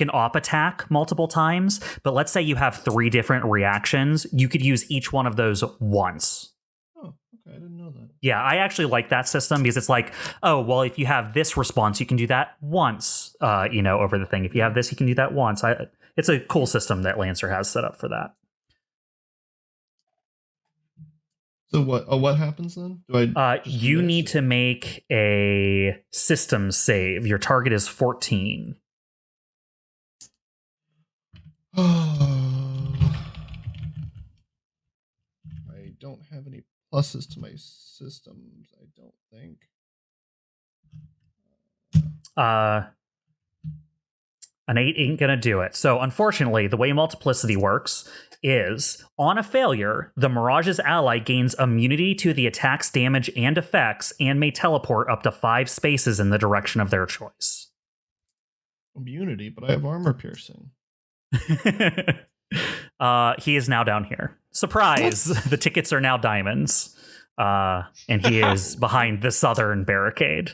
an op attack multiple times. But let's say you have 3 different reactions. You could use each one of those once. Oh, okay, I didn't know that. Yeah, I actually like that system because it's like, oh, well, if you have this response, you can do that once. Over the thing. If you have this, you can do that once. It's a cool system that Lancer has set up for that. So what happens then? Do I? You need to make a system save. Your target is 14. I don't have any pluses to my systems. I don't think. An 8 ain't gonna do it. So unfortunately, the way multiplicity works is on a failure, the Mirage's ally gains immunity to the attack's damage and effects and may teleport up to 5 spaces in the direction of their choice. Immunity, but I have armor piercing. He is now down here. Surprise! The tickets are now diamonds. And he is behind the southern barricade.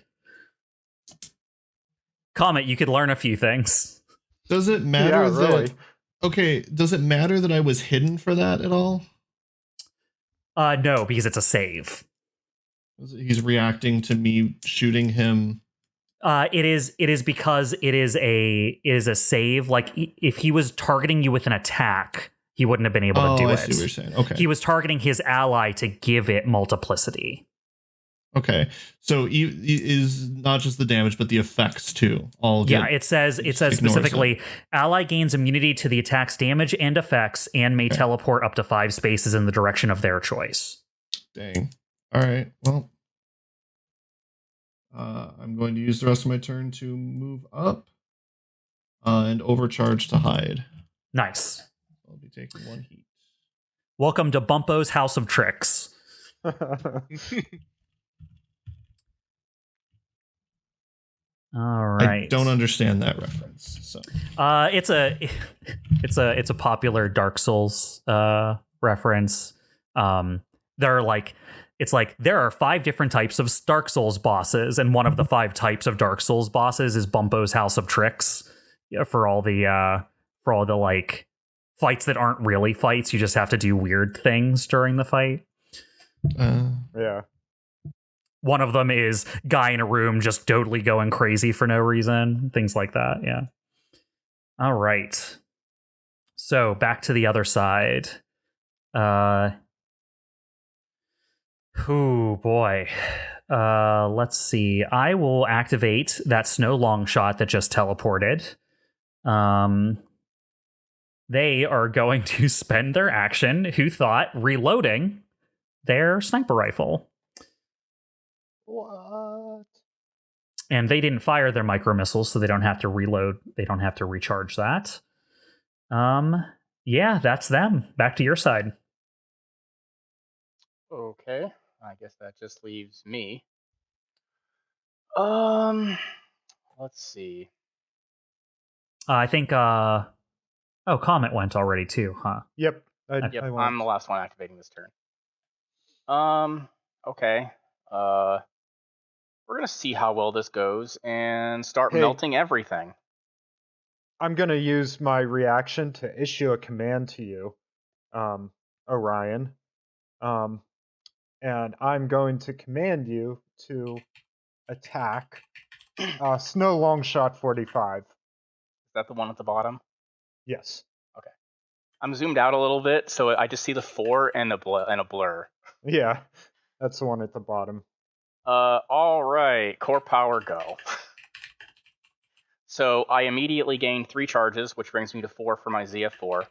Comet, you could learn a few things. Does it matter that... Really. Okay, does it matter that I was hidden for that at all? No, because it's a save. He's reacting to me shooting him. It is because it is a save. Like if he was targeting you with an attack, he wouldn't have been able to do it. I see what you're saying. Okay. He was targeting his ally to give it multiplicity. Okay, so is not just the damage, but the effects too. It says specifically, ally gains immunity to the attack's damage and effects, and may teleport up to 5 spaces in the direction of their choice. Dang. All right. Well, I'm going to use the rest of my turn to move up and overcharge to hide. Nice. I'll be taking 1 heat. Welcome to Bumpo's House of Tricks. All right. I don't understand that reference. So it's a popular Dark Souls reference. There are 5 different types of Dark Souls bosses, and one of the 5 types of Dark Souls bosses is Bumpo's House of Tricks. For all the like fights that aren't really fights, you just have to do weird things during the fight. Yeah. One of them is guy in a room just totally going crazy for no reason. Things like that, yeah. All right. So back to the other side. Oh boy. Let's see. I will activate that snow long shot that just teleported. They are going to spend their action, who thought, reloading their sniper rifle. What? And they didn't fire their micro missiles, so they don't have to reload. They don't have to recharge that. Yeah, that's them. Back to your side. Okay, I guess that just leaves me. Let's see. I think. Oh, Comet went already too, huh? Yep. I'm the last one activating this turn. Okay. We're gonna see how well this goes and start melting everything. I'm gonna use my reaction to issue a command to you, Orion. And I'm going to command you to attack Snow Longshot 45. Is that the one at the bottom? Yes. Okay. I'm zoomed out a little bit, so I just see the 4 and a blur. Yeah, that's the one at the bottom. All right. Core power, go. So I immediately gain 3 charges, which brings me to 4 for my ZF4.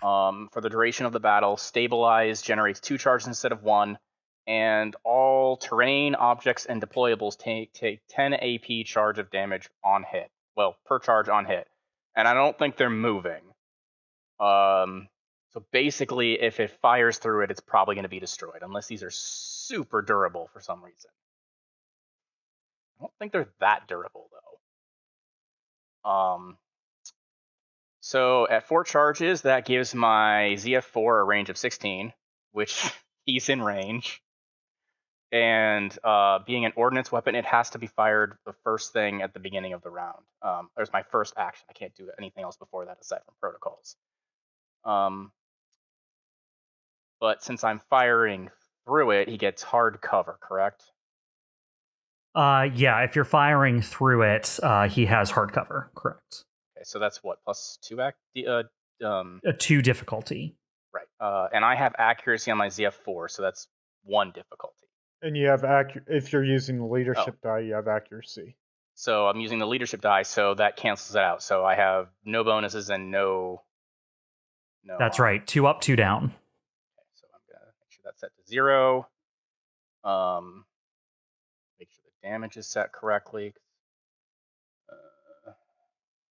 For the duration of the battle, Stabilize generates 2 charges instead of 1, and all terrain, objects, and deployables take 10 AP charge of damage on hit. Well, per charge on hit. And I don't think they're moving. So basically, if it fires through it, it's probably going to be destroyed, unless these are super durable for some reason. I don't think they're that durable, though. So at 4 charges, that gives my ZF4 a range of 16, which he's in range. And being an ordnance weapon, it has to be fired the first thing at the beginning of the round. There's my first action. I can't do anything else before that aside from protocols. But since I'm firing through it, he gets hard cover, correct? Yeah, if you're firing through it, he has hard cover, correct. Okay, so that's what, plus 2 A 2 difficulty. Right. And I have accuracy on my ZF4, so that's 1 difficulty. And you have if you're using the leadership die, you have accuracy. So I'm using the leadership die, so that cancels it out. So I have no bonuses and no. That's right. 2 up, 2 down. Okay, so I'm gonna make sure that's set to 0. Make sure the damage is set correctly.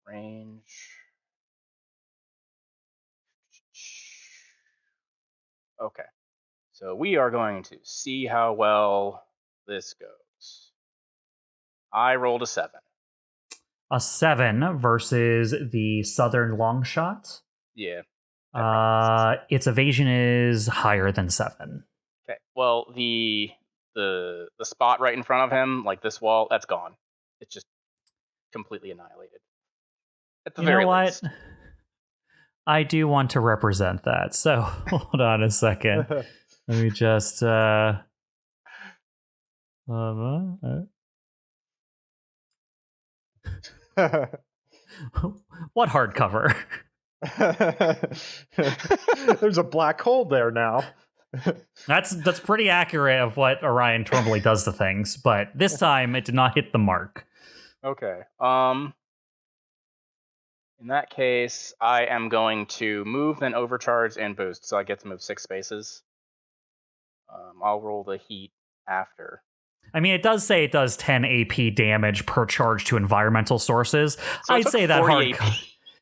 Range. Okay. So we are going to see how well this goes. I rolled a 7. A 7 versus the Southern Longshot. Yeah. Its evasion is higher than 7. Okay. Well, the spot right in front of him, like this wall, that's gone. It's just completely annihilated. At the very least. You know what? I do want to represent that. So hold on a second. Let me just what hardcover? There's a black hole there now. That's pretty accurate of what Orion normally does to things, but this time it did not hit the mark. Okay. In that case, I am going to move, then overcharge, and boost, so I get to move 6 spaces. I'll roll the heat after. I mean, it does say it does 10 AP damage per charge to environmental sources. So I'd say that hard.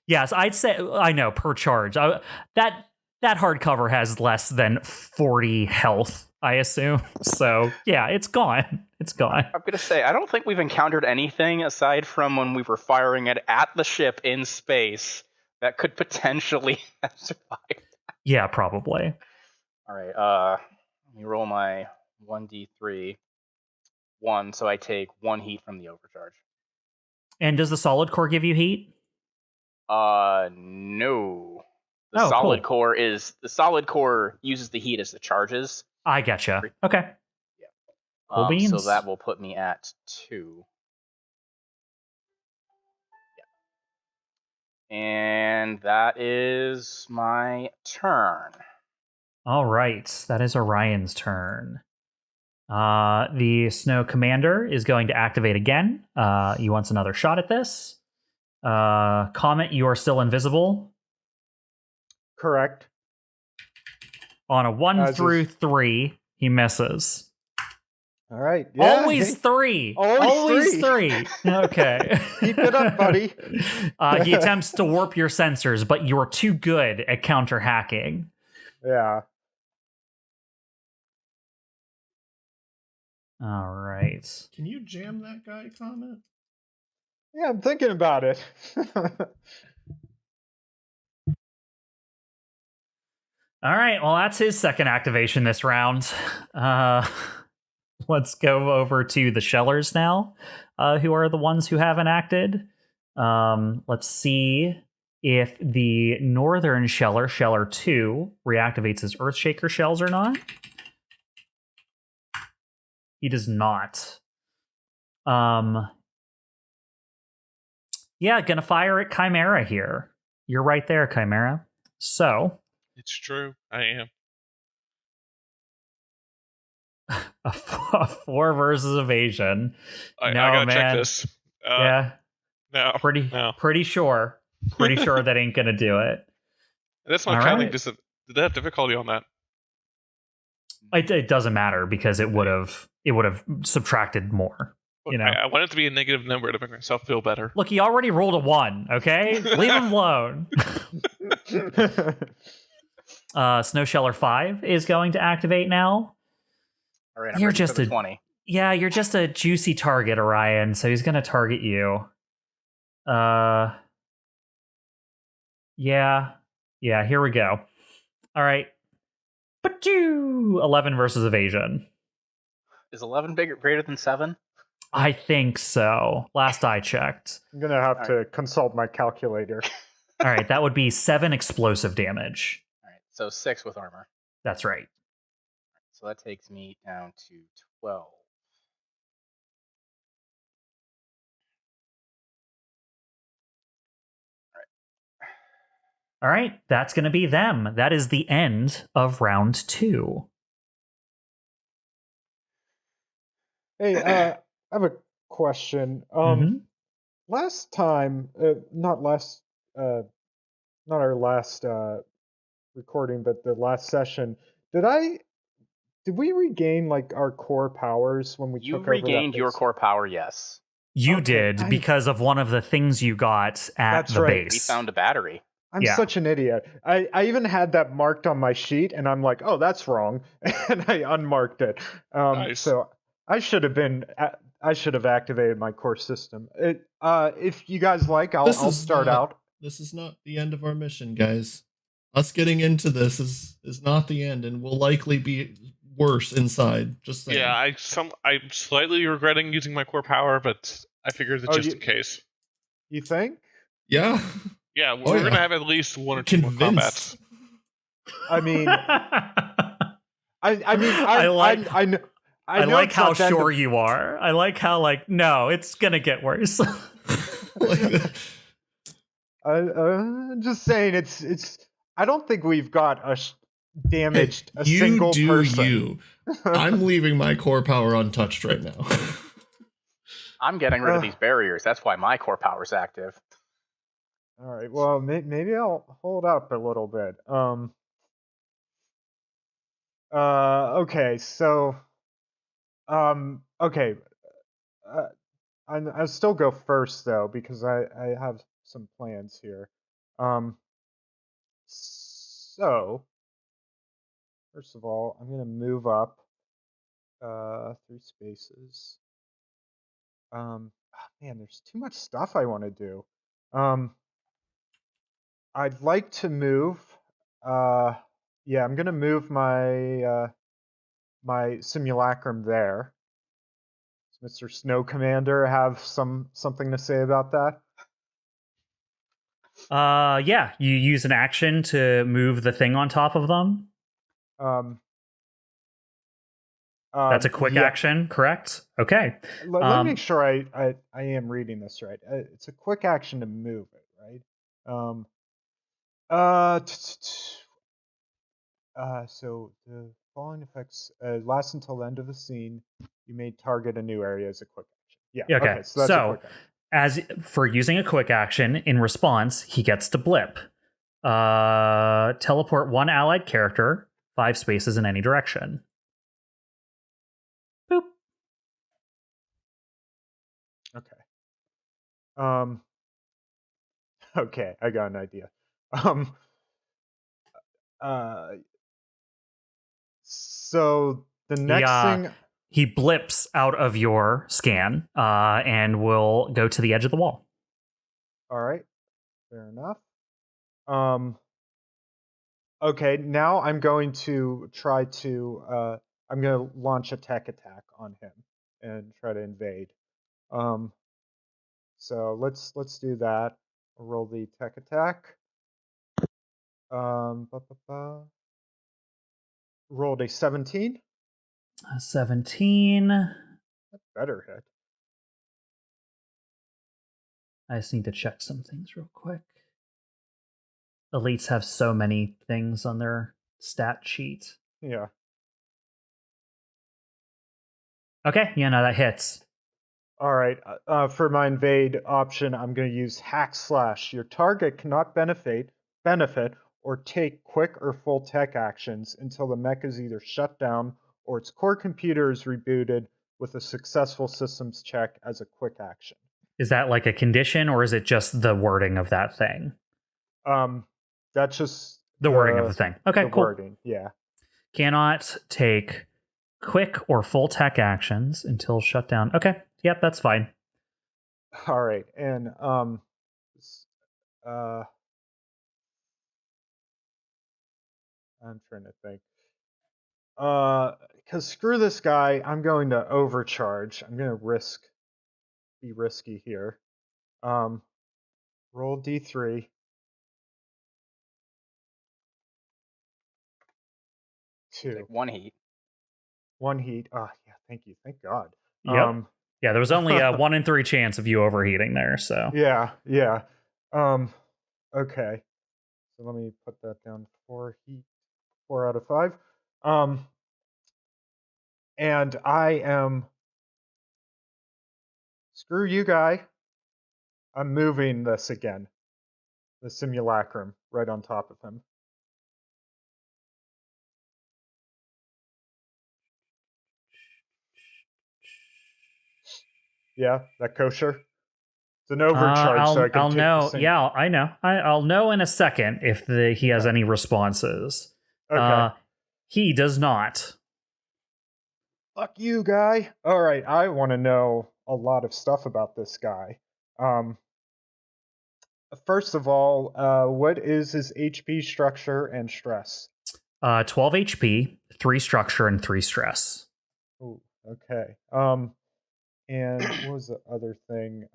Yes, I'd say I know per charge. That hardcover has less than 40 health, I assume. So yeah, it's gone. It's gone. I'm gonna say I don't think we've encountered anything aside from when we were firing it at the ship in space that could potentially have survived. Yeah, probably. All right. Let me roll my 1d3. 1, so I take 1 heat from the overcharge. And does the solid core give you heat? No. The solid core uses the heat as the charges. I getcha. Okay. Yeah. Cool beans. So that will put me at 2. Yeah. And that is my turn. All right, that is Orion's turn. The Snow Commander is going to activate again. He wants another shot at this. Comet, you are still invisible. Correct. On a 1 through 3, he misses. All right. Yeah, Always 3. Always 3. Okay. Keep it up, buddy. He attempts to warp your sensors, but you're too good at counter hacking. Yeah. All right. Can you jam that guy, Comet? Yeah, I'm thinking about it. All right. Well, that's his second activation this round. Let's go over to the Shellers now, who are the ones who haven't acted. Let's see if the Northern Sheller, Sheller 2, reactivates his Earthshaker shells or not. He does not. Yeah, gonna fire at Chimera here. You're right there, Chimera. So It's true. I am. a 4 versus evasion. I gotta man. check this. Yeah, No. pretty sure. Pretty sure that ain't gonna do it. That's my All counting. right. Did they have difficulty on that? It doesn't matter because it would have subtracted more. Look, You know. I want it to be a negative number to make myself feel better. Look, he already rolled a 1. Okay, leave him alone. Snow Sheller 5 is going to activate now. All right, I'm You're ready just for the a 20. Yeah, you're just a juicy target, Orion. So he's going to target you. Yeah. Yeah, here we go. All right. But 11 versus evasion. Is 11 greater than 7? I think so. Last I checked. I'm gonna have All to consult my calculator. All right, that would be 7 explosive damage. All right, so 6 with armor. That's right. So that takes me down to 12. All right, that's going to be them. That is the end of round 2. Hey, I have a question. Last time, not our last recording, but the last session, did we regain like our core powers when we You took over that regained your base? core power, yes. You Okay, did because of one of the things you got at That's the right. We base. found a battery. I'm Yeah. such an idiot. I even had that marked on my sheet, and I'm like, oh, that's wrong, and I unmarked it. Nice. So I should have activated my core system. If you guys like, I'll start out. This is not the end of our mission, guys. Us getting into this is not the end, and will likely be worse inside. Just saying. Yeah, I'm slightly regretting using my core power, but I figured it's just in case. You think? Yeah. Yeah, we're gonna have at least one or two more combats. I mean, I like how sure you are. I like how no, it's gonna get worse. Just saying, it's. I don't think we've got damaged a single person. You. I'm leaving my core power untouched right now. I'm getting rid of these barriers. That's why my core power's active. All right. Well, maybe I'll hold up a little bit. Okay. So. Okay. I'll still go first though because I have some plans here. So. First of all, I'm gonna move up. 3 spaces. Man, there's too much stuff I want to do. I'd like to move. Yeah, I'm gonna move my my simulacrum there. Does Mr. Snow Commander have something to say about that? Yeah, you use an action to move the thing on top of them. That's a quick action, correct? Okay. Let me make sure I am reading this right. It's a quick action to move it, right? So the following effects last until the end of the scene. You may target a new area as a quick action. Yeah. Okay. So that's a quick action. As for using a quick action, in response, he gets to blip. Teleport one allied character 5 spaces in any direction. Boop. Okay. Okay, I got an idea. So the next thing he blips out of your scan and will go to the edge of the wall. All right. Fair enough. Okay, now I'm going to try to I'm going to launch a tech attack on him and try to invade. So let's do that. I'll roll the tech attack. Rolled a 17. 17. That's better hit. I just need to check some things real quick. Elites have so many things on their stat sheet. Yeah. Okay, yeah, no, that hits. All right. For my invade option, I'm going to use hack slash. Your target cannot benefit or take quick or full tech actions until the mech is either shut down or its core computer is rebooted with a successful systems check as a quick action. Is that like a condition, or is it just the wording of that thing? That's just the wording of the thing. Okay, cool. Wording, yeah. Cannot take quick or full tech actions until shut down. Okay, yep, that's fine. All right, and I'm trying to think. Because screw this guy, I'm going to overcharge. I'm going to be risky here. Roll D3. 2. Take 1 heat. 1 heat. Oh, yeah, thank you. Thank God. Yep. Yeah, there was only a 1 in 3 chance of you overheating there, so. Yeah. Okay. So let me put that down. 4 heat. 4 out of 5. And I am... Screw you, guy. I'm moving this again. The simulacrum right on top of him. Yeah, that kosher? It's an overcharge, so I can I'll take know. the same. Yeah, I know. I'll know in a second if he has any responses. Okay. He does not. Fuck you, guy. All right, I want to know a lot of stuff about this guy. First of all, what is his HP, structure, and stress? 12 HP, 3 structure, and 3 stress. Oh, okay. And what was the other thing?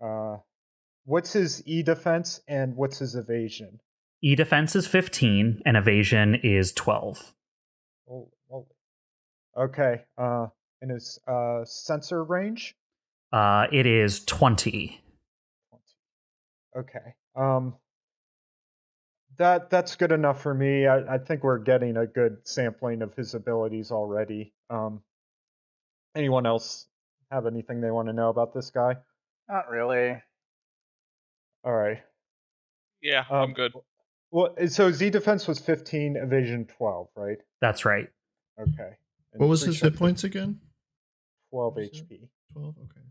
What's his E defense and what's his evasion? E defense is 15 and evasion is 12. Oh, okay. And his sensor range? It is 20. 20. Okay. That's good enough for me. I think we're getting a good sampling of his abilities already. Anyone else have anything they want to know about this guy? Not really. All right. Yeah, I'm good. Well, so Z defense was 15, evasion 12, right? That's right. Okay. And What was his hit points again? 12 HP. 12. Okay.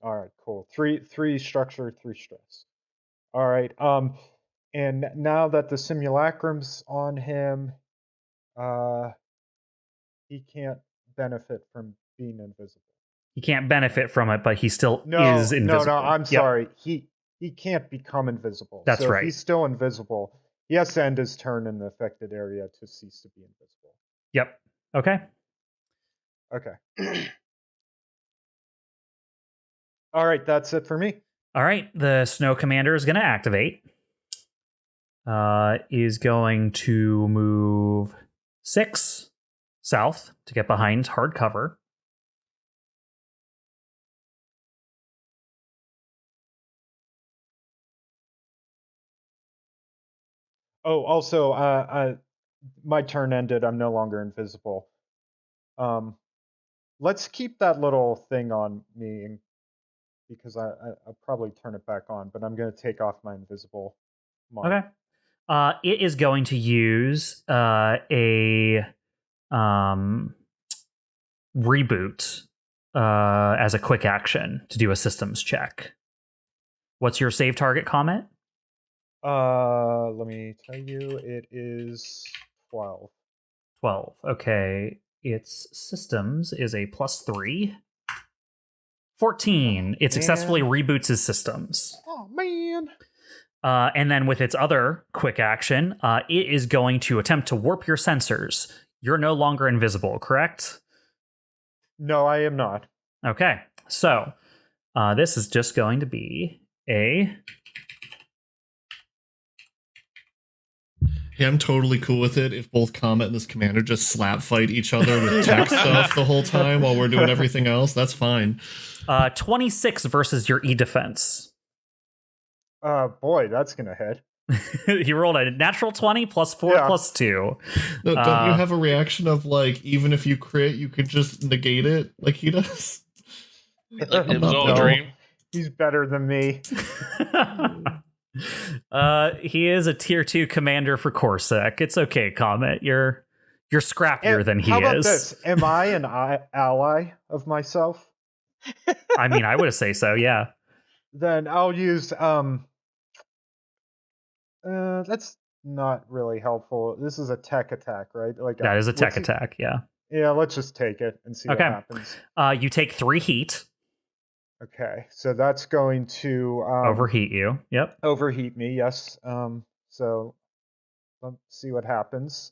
All right, cool. Three structure, 3 stress. All right. And now that the simulacrum's on him, he can't benefit from being invisible. He can't benefit from it, but he still No, is invisible. No, I'm Yep. sorry. He can't become invisible. That's so right. If he's still invisible, he has to end his turn in the affected area to cease to be invisible. Yep. Okay. Okay. All right, that's it for me. All right. The Snow Commander is going to activate. Is going to move 6 south to get behind hard cover. Oh, also, my turn ended. I'm no longer invisible. Let's keep that little thing on me because I'll probably turn it back on, but I'm going to take off my invisible mark. Okay. It is going to use a reboot as a quick action to do a systems check. What's your save target, COMET? Let me tell you, it is 12. 12. Okay. Its systems is a +3. 14. It successfully reboots his systems. Oh, man. And then with its other quick action, it is going to attempt to warp your sensors. You're no longer invisible, correct? No, I am not. Okay. So this is just going to be a... Yeah, I'm totally cool with it if both Comet and this commander just slap fight each other with tech stuff the whole time while we're doing everything else. That's fine. 26 versus your E defense. Boy, that's going to hit. He rolled a natural 20 +4 Yeah. +2. No, don't you have a reaction of like, even if you crit, you could just negate it like he does? Like, it was all a dream. He's better than me. He is a tier 2 commander for Corsac. It's okay, Comet. You're scrappier than he How about is. this? Am I an ally of myself? I mean, I would say so, yeah. Then I'll use that's not really helpful. This is a tech attack, right? Like That is a tech attack, yeah. Yeah, let's just take it and see what happens. You take 3 heat. Okay, so that's going to Overheat you. Yep. overheat me. Yes. So let's see what happens.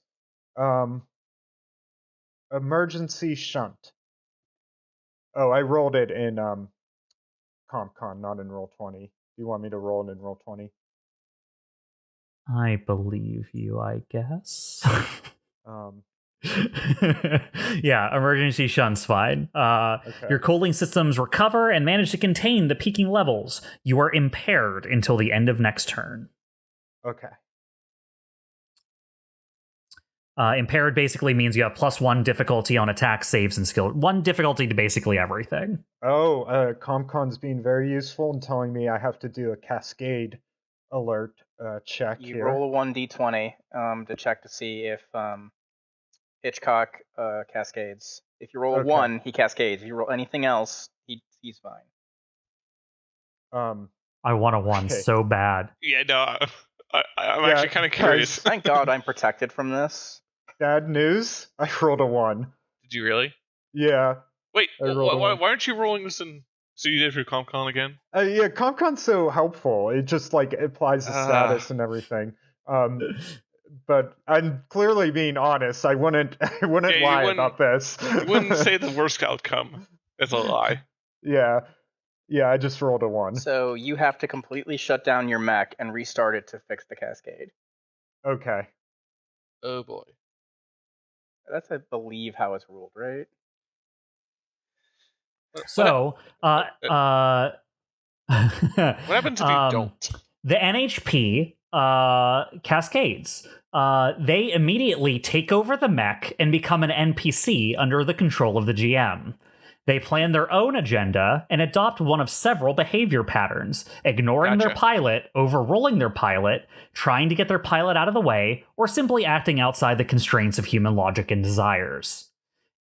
Emergency shunt. Oh, I rolled it in CompCon, not in Roll20. Do you want me to roll it in Roll20? I believe you, I guess. Yeah, emergency shun's fine. Okay. Your cooling systems recover and manage to contain the peaking levels. You are impaired until the end of next turn. Okay. Impaired basically means you have +1 difficulty on attack, saves, and skill. 1 difficulty to basically everything. Oh, CompCon's being very useful and telling me I have to do a cascade alert check You here. roll a 1d20 to check to see if Hitchcock cascades. If you roll a 1, he cascades. If you roll anything else, he's fine. I want a 1 so bad. Yeah, no, I'm actually kind of curious. Thank God I'm protected from this. Bad news. I rolled a 1. Did you really? Yeah. Wait, I rolled a why 1. aren't you rolling this in? So you did for CompCon again? Yeah, CompCon's so helpful. It just like applies the status and everything. But I'm clearly being honest. I wouldn't lie about this. You wouldn't say the worst outcome. That's a lie. Yeah. Yeah, I just rolled a 1. So you have to completely shut down your mech and restart it to fix the cascade. Okay. Oh boy. That's, I believe, how it's ruled, right? So, what happens if you don't? The NHP cascades. They immediately take over the mech and become an NPC under the control of the GM. They plan their own agenda and adopt one of several behavior patterns, ignoring their pilot, overruling their pilot, trying to get their pilot out of the way, or simply acting outside the constraints of human logic and desires.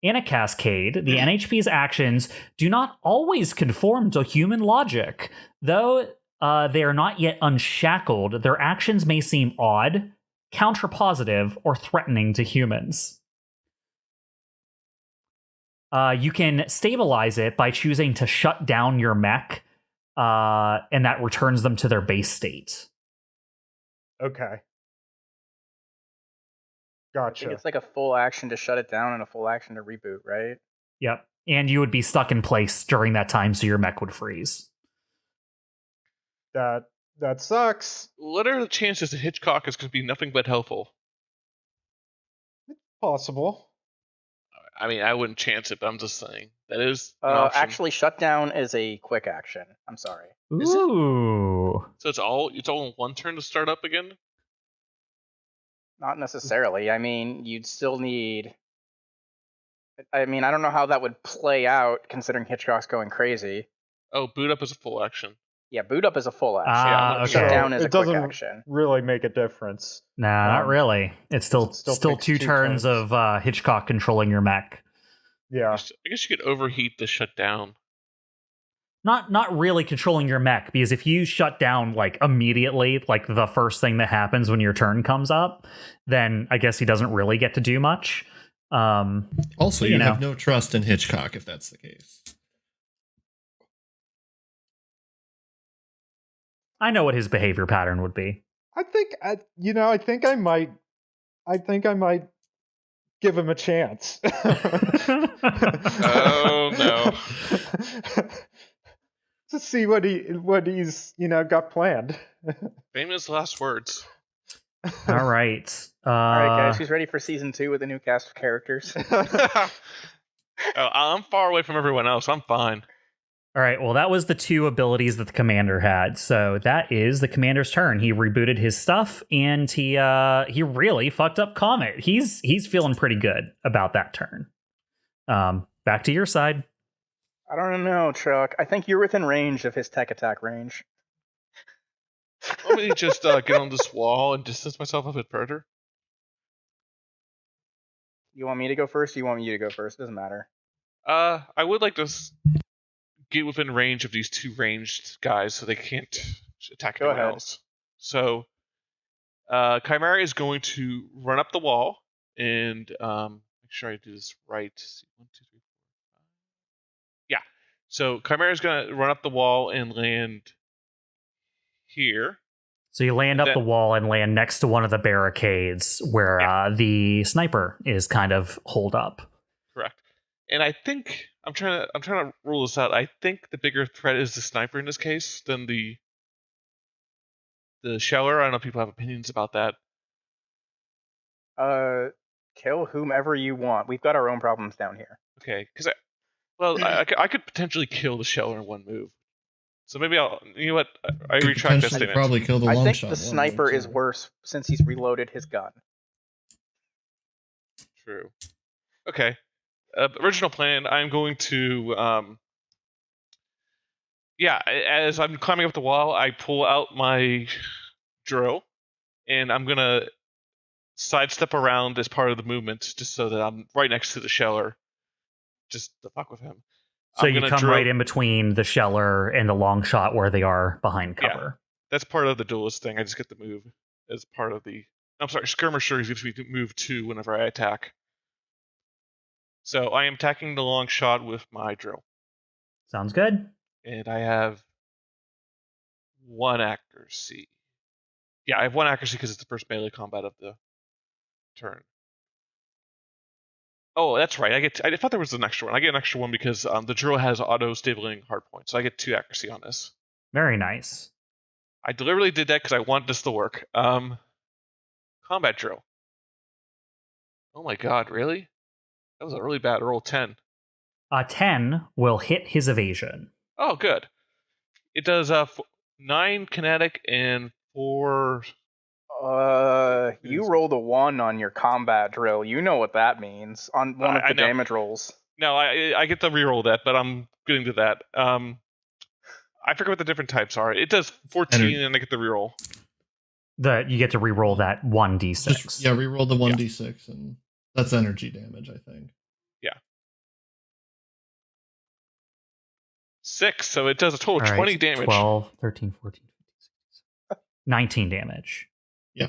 In a cascade, the NHP's actions do not always conform to human logic. Though they are not yet unshackled, their actions may seem odd, counterpositive, or threatening to humans. You can stabilize it by choosing to shut down your mech, and that returns them to their base state. Okay. I Gotcha. think it's like a full action to shut it down and a full action to reboot, right? Yep. And you would be stuck in place during that time, so your mech would freeze. That sucks. What are the chances that Hitchcock is going to be nothing but helpful? Possible. I mean, I wouldn't chance it, but I'm just saying. That is an option. Actually, shutdown is a quick action. I'm sorry. Ooh. So it's all in one turn to start up again? Not necessarily. I mean, you'd still need... I mean, I don't know how that would play out, considering Hitchcock's going crazy. Oh, boot up is a full action. Yeah, boot up is a full action. Ah, okay. Shutdown is it a quick doesn't action. really make a difference. Nah, not really. It's still takes 2 turns of Hitchcock controlling your mech. Yeah. I guess you could overheat the shutdown. Not really controlling your mech, because if you shut down like immediately, like the first thing that happens when your turn comes up, then I guess he doesn't really get to do much. Also, you have no trust in Hitchcock if that's the case. I know what his behavior pattern would be. I think I might give him a chance. Oh no. To see what he's got planned. Famous last words. All right. All right, guys, who's ready for season 2 with a new cast of characters? I'm far away from everyone else. I'm fine. All right, well, that was the 2 abilities that the commander had. So that is the commander's turn. He rebooted his stuff, and he really fucked up COMET. He's feeling pretty good about that turn. Back to your side. I don't know, Chuck. I think you're within range of his tech attack range. Let me just get on this wall and distance myself a bit further. You want me to go first, or you want you to go first? Doesn't matter. I would like to get within range of these 2 ranged guys so they can't attack anyone else. So, CHIMERA is going to run up the wall and make sure I do this right. 1, 2, 3, 4, 5. Yeah. So CHIMERA is going to run up the wall and land here. So you land up the wall and land next to one of the barricades where the sniper is kind of holed up. Correct. And I think I'm trying to rule this out. I think the bigger threat is the sniper in this case than the sheller. I don't know if people have opinions about that. Kill whomever you want. We've got our own problems down here. Okay, because I could potentially kill the sheller in one move. So maybe you know what? I retract that statement. Probably kill the long I think shot the sniper is worse since he's reloaded his gun. True. Okay. Original plan. I'm going to. As I'm climbing up the wall, I pull out my drill, and I'm gonna sidestep around as part of the movement, just so that I'm right next to the sheller, just to fuck with him. So you come right in between the sheller and the long shot where they are behind cover. Yeah, that's part of the duelist thing. I just get to move as part of the. I'm sorry, skirmisher gives me move 2 whenever I attack. So I am attacking the long shot with my drill. Sounds good. And I have 1 accuracy. Yeah, I have 1 accuracy because it's the first melee combat of the turn. Oh, that's right. I thought there was an extra one. I get an extra one because the drill has auto-stabling hardpoint, so I get 2 accuracy on this. Very nice. I deliberately did that because I want this to work. Combat drill. Oh my god, really? That was a really bad roll. 10. 10 will hit his evasion. Oh, good. It does 9 kinetic and 4. You rolled a 1 on your combat drill. You know what that means on one of the damage rolls. No, I get to reroll that, but I'm getting to that. I forget what the different types are. It does 14, and I get the reroll. You get to reroll that 1d6. Reroll the 1d6, and that's energy damage, I think. Yeah. 6, so it does a total of 20 damage. 12, 13, 14, 15, 19 damage. Yeah.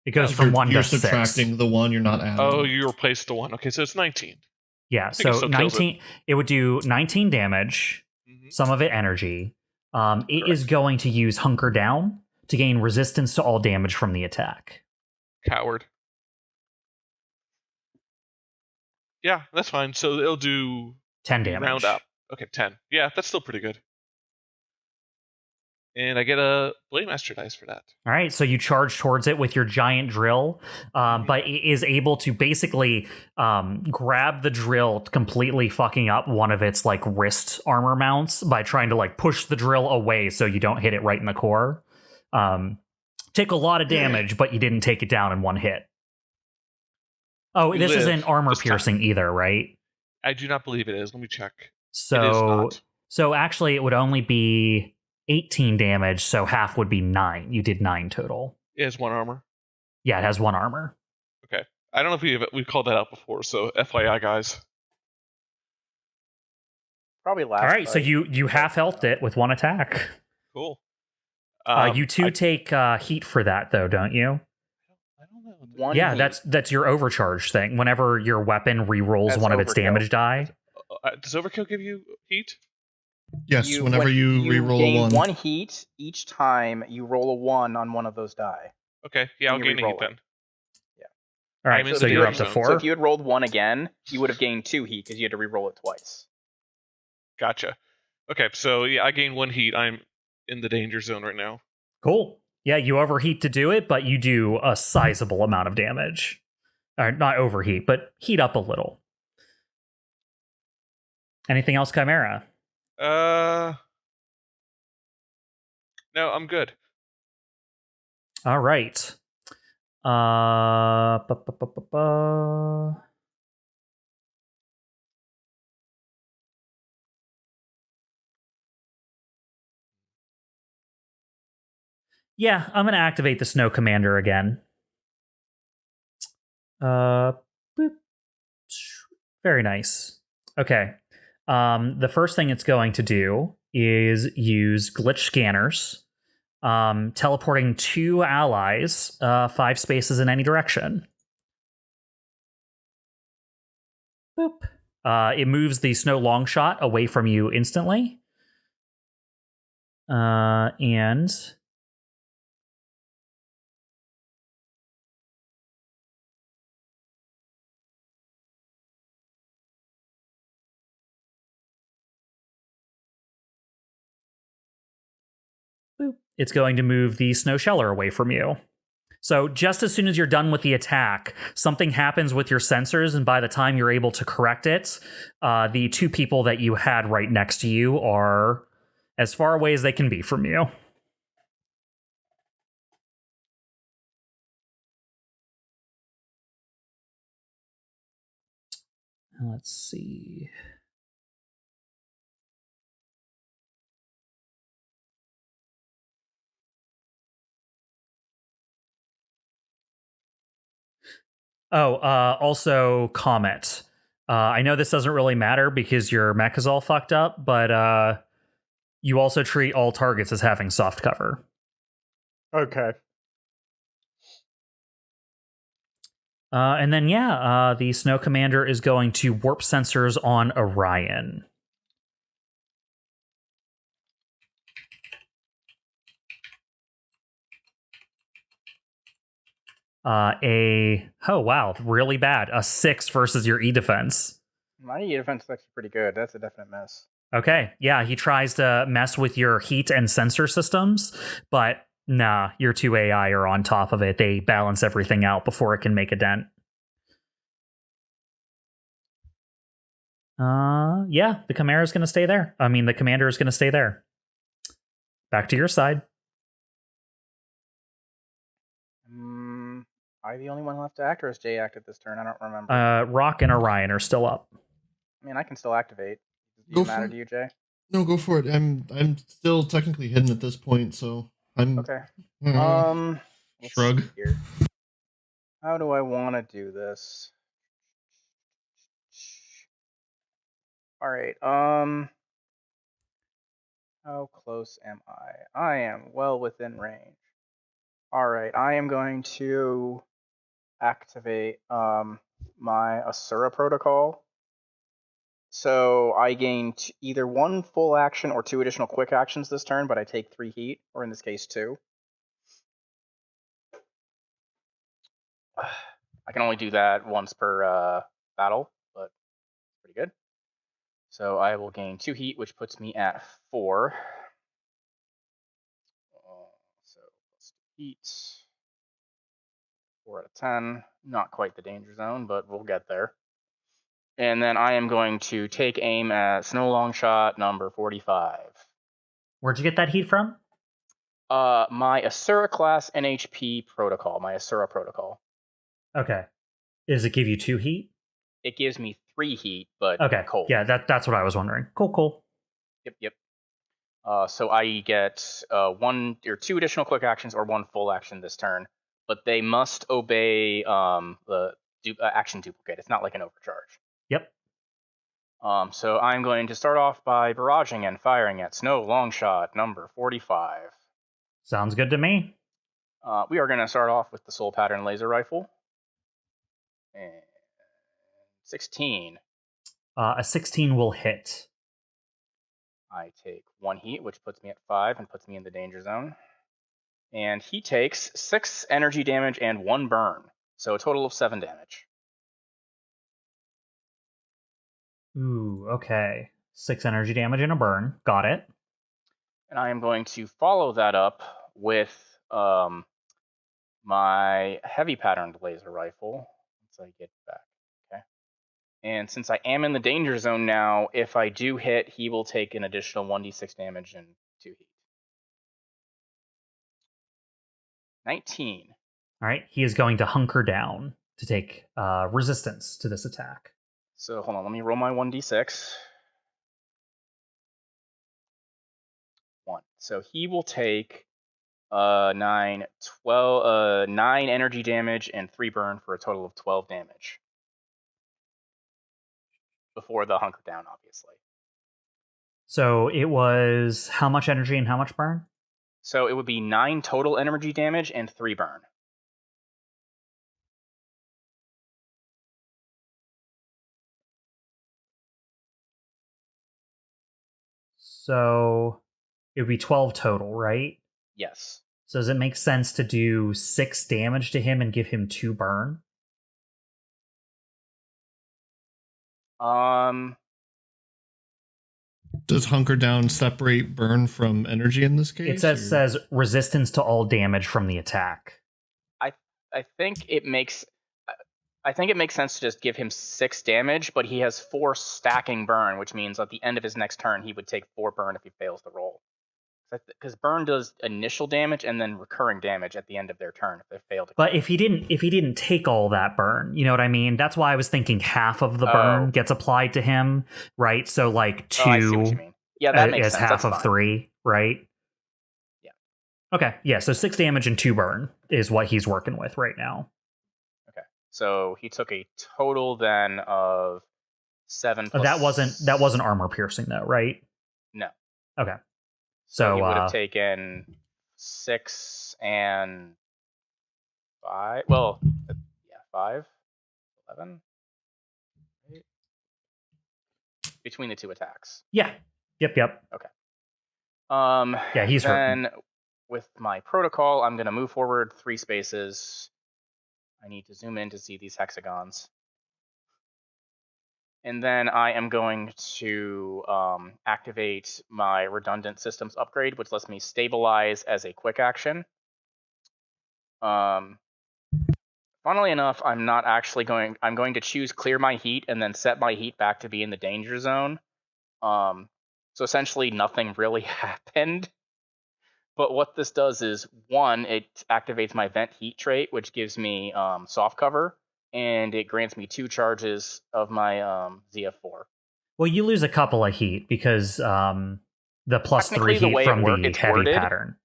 It goes from 1 to 6. You're subtracting the 1, you're not adding. Oh, you replaced the 1. Okay, so it's 19. Yeah, so 19. It would do 19 damage, some of it energy. It is going to use Hunker Down to gain resistance to all damage from the attack. Coward. Yeah, that's fine. So it'll do 10 damage. Round up. Okay, 10. Yeah, that's still pretty good. And I get a Blade Master dice for that. All right, so you charge towards it with your giant drill, but it is able to basically grab the drill, completely fucking up one of its like wrist armor mounts by trying to like push the drill away so you don't hit it right in the core. Take a lot of damage, but you didn't take it down in one hit. Oh, this isn't armor piercing either, right? I do not believe it is. Let me check. So, it is not. So actually, it would only be 18 damage, so half would be 9. You did 9 total. It has 1 armor? Yeah, it has 1 armor. Okay. I don't know if we've called that out before, so FYI, guys. Probably last. All right, so you half-healthed it with 1 attack. Cool. You take heat for that, though, don't you? I don't know. That's your overcharge thing. Whenever your weapon re-rolls one of its damage die. Does Overkill give you heat? Yes, whenever you re-roll a 1. 1 heat each time you roll a 1 on one of those die. Okay, yeah, I'll gain a heat then. Yeah. All right, so you're up to 4. So if you had rolled 1 again, you would have gained 2 heat because you had to re-roll it twice. Gotcha. Okay, so yeah, I gain 1 heat. I'm in the danger zone right now. Cool. Yeah, you overheat to do it, but you do a sizable amount of damage. Not overheat, but heat up a little. Anything else, Chimera? No, I'm good. All right. Yeah, I'm going to activate the Snow Commander again. Boop. Very nice. Okay. The first thing it's going to do is use glitch scanners, teleporting 2 allies 5 spaces in any direction. Boop. It moves the Snow Longshot away from you instantly. And it's going to move the snow sheller away from you. So just as soon as you're done with the attack, something happens with your sensors, and by the time you're able to correct it, the two people that you had right next to you are as far away as they can be from you. Let's see. Also COMET. I know this doesn't really matter because your mech is all fucked up, but you also treat all targets as having soft cover. Okay. And then, the Snow Commander is going to warp sensors on Orion. Really bad. A 6 versus your E defense. My E defense is actually pretty good. That's a definite miss. Okay, yeah, he tries to mess with your heat and sensor systems, but nah, your 2 AI are on top of it. They balance everything out before it can make a dent. The Chimera is going to stay there. I mean, the Commander is going to stay there. Back to your side. Am I the only one left to act, or has Jay acted this turn? I don't remember. Rock and Orion are still up. I mean, I can still activate. Go Does it for matter it. to you, Jay? No, go for it. I'm still technically hidden at this point, so I'm Okay. Shrug. Let's see here. How do I want to do this? All right. How close am I? I am well within range. All right. I am going to activate my Asura protocol. So I gain either 1 full action or 2 additional quick actions this turn, but I take 3 heat, or in this case 2. I can only do that once per battle, but it's pretty good. So I will gain 2 heat, which puts me at 4. So plus 2 heat. 4 out of 10. Not quite the danger zone, but we'll get there. And then I am going to take aim at Snow Longshot number 45. Where'd you get that heat from? My Asura class NHP protocol, my Asura protocol. Okay. Does it give you 2 heat? It gives me 3 heat, but Okay. cold. Yeah, that's what I was wondering. Cool. Yep. So I get 1 or 2 additional quick actions or 1 full action this turn, but they must obey the action duplicate. It's not like an overcharge. Yep. So I'm going to start off by barraging and firing at Snow Longshot number 45. Sounds good to me. We are going to start off with the Soul Pattern Laser Rifle. And 16. A 16 will hit. I take 1 heat, which puts me at 5 and puts me in the danger zone. And he takes 6 energy damage and 1 burn. So a total of 7 damage. Ooh, okay. 6 energy damage and a burn. Got it. And I am going to follow that up with my heavy patterned laser rifle. Once I get back. Okay. And since I am in the danger zone now, if I do hit, he will take an additional 1d6 damage and 2 heat. 19. All right. He is going to hunker down to take resistance to this attack. So hold on, let me roll my 1d6. 1. So he will take 9 energy damage and 3 burn for a total of 12 damage. Before the hunker down, obviously. So it was how much energy and how much burn? So it would be 9 total energy damage and 3 burn. So it would be 12 total, right? Yes. So does it make sense to do 6 damage to him and give him 2 burn? Does hunker down separate burn from energy in this case? It says resistance to all damage from the attack. I think it makes sense to just give him 6 damage, but he has 4 stacking burn, which means at the end of his next turn he would take 4 burn if he fails the roll. Because burn does initial damage and then recurring damage at the end of their turn if they fail to. But if he didn't take all that burn, you know what I mean? That's why I was thinking half of the burn gets applied to him, right? So like 2 I see what you mean. Yeah, that makes is sense. half That's of fine. 3, right? Yeah. Okay, yeah, so 6 damage and 2 burn is what he's working with right now. Okay, so he took a total then of 7 plus... That wasn't armor piercing though, right? No. Okay. So he would have taken 6 and 5. Well, yeah, 5, 11, 8. Between the 2 attacks. Yeah. Yep. Okay. Yeah, he's hurting. Then with my protocol, I'm going to move forward 3 spaces. I need to zoom in to see these hexagons. And then I am going to activate my redundant systems upgrade, which lets me stabilize as a quick action. Funnily enough, I'm going to choose clear my heat and then set my heat back to be in the danger zone. So essentially nothing really happened. But what this does is, 1, it activates my vent heat trait, which gives me soft cover. And it grants me 2 charges of my ZF4. Well, you lose a couple of heat because the +3 heat from the heavy pattern.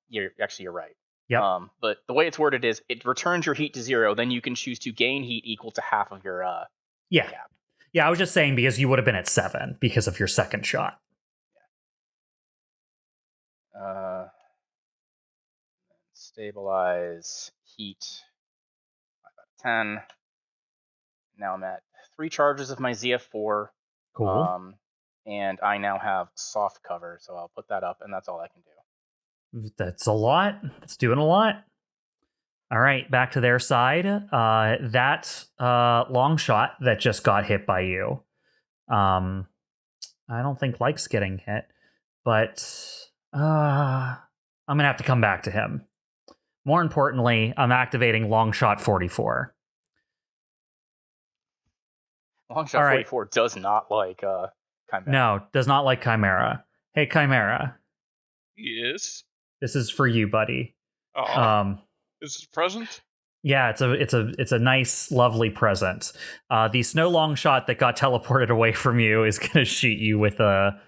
You're right. Yep. But the way it's worded is it returns your heat to 0. Then you can choose to gain heat equal to half of your yeah. cap. Yeah, I was just saying because you would have been at 7 because of your second shot. Yeah. Stabilize heat. 10. Now I'm at 3 charges of my ZF4. Cool. And I now have soft cover, so I'll put that up, and that's all I can do. That's a lot. That's doing a lot. All right, back to their side. That long shot that just got hit by you. I don't think likes getting hit, but I'm gonna have to come back to him. More importantly, I'm activating long shot 44. Long shot 44 does not like Chimera. No, does not like Chimera. Hey, Chimera. Yes. This is for you, buddy. Oh. Is it a present? Yeah, it's a nice, lovely present. The snow long shot that got teleported away from you is gonna shoot you with a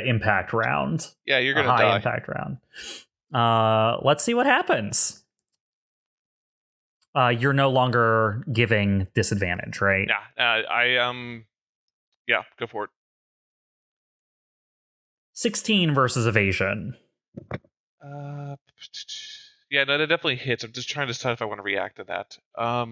impact round. Yeah, you're gonna die. High impact round. Let's see what happens. You're no longer giving disadvantage, right? Yeah, yeah, go for it. 16 versus evasion. Yeah, no, that definitely hits. I'm just trying to decide if I want to react to that. I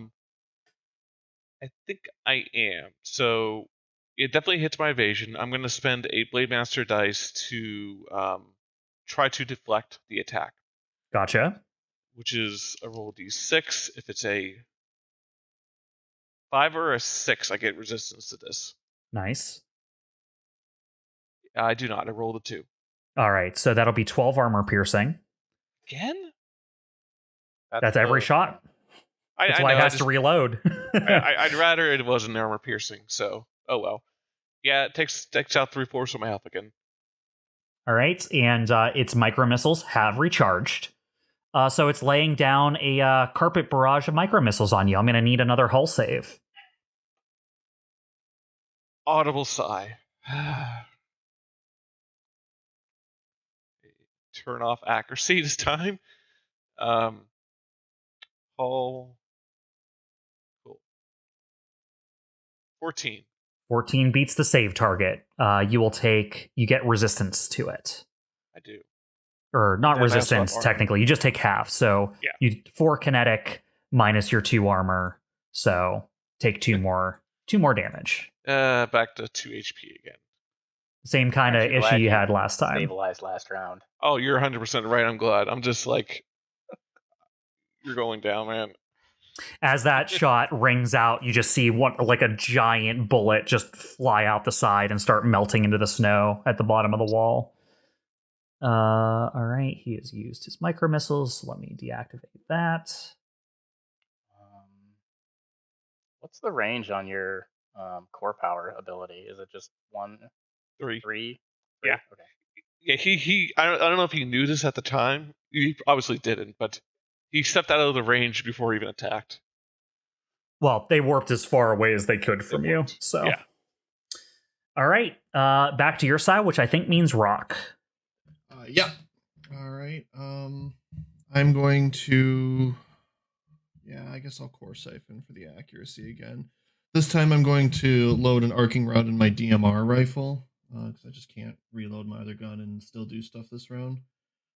think I am. So it definitely hits my evasion. I'm going to spend 8 Blade Master dice to try to deflect the attack. Gotcha. Which is a roll d6. If it's a 5 or a 6, I get resistance to this. Nice. I do not. I rolled a 2. All right, so that'll be 12 armor piercing. Again? That's every shot. That's why it has to reload. I'd rather it wasn't armor piercing, so oh well. Yeah, it takes out 3/4 of my health again. All right, and its micro missiles have recharged. So it's laying down a carpet barrage of micro missiles on you. I'm going to need another hull save. Audible sigh. Turn off accuracy this time. Hull. Cool. 14. 14 beats the save target. You get resistance to it. I do. Or not resistance, technically. You just take half. So you 4 kinetic minus your 2 armor. So take 2 more damage. Back to 2 HP again. Same kind of issue you had last time. Stabilized last round. Oh, you're 100% right. I'm glad. I'm just like, you're going down, man. As that shot rings out, you just see a giant bullet just fly out the side and start melting into the snow at the bottom of the wall. All right, he has used his micro missiles. So let me deactivate that. What's the range on your core power ability? Is it just 1, 3. 3? Yeah. Okay. Yeah, he. I don't know if he knew this at the time. He obviously didn't, but he stepped out of the range before he even attacked. Well, they warped as far away as they could from you. So, yeah. All right, back to your side, which I think means rock. Yeah. All right. I'm going to. Yeah, I guess I'll core siphon for the accuracy again. This time I'm going to load an arcing rod in my DMR rifle because I just can't reload my other gun and still do stuff this round.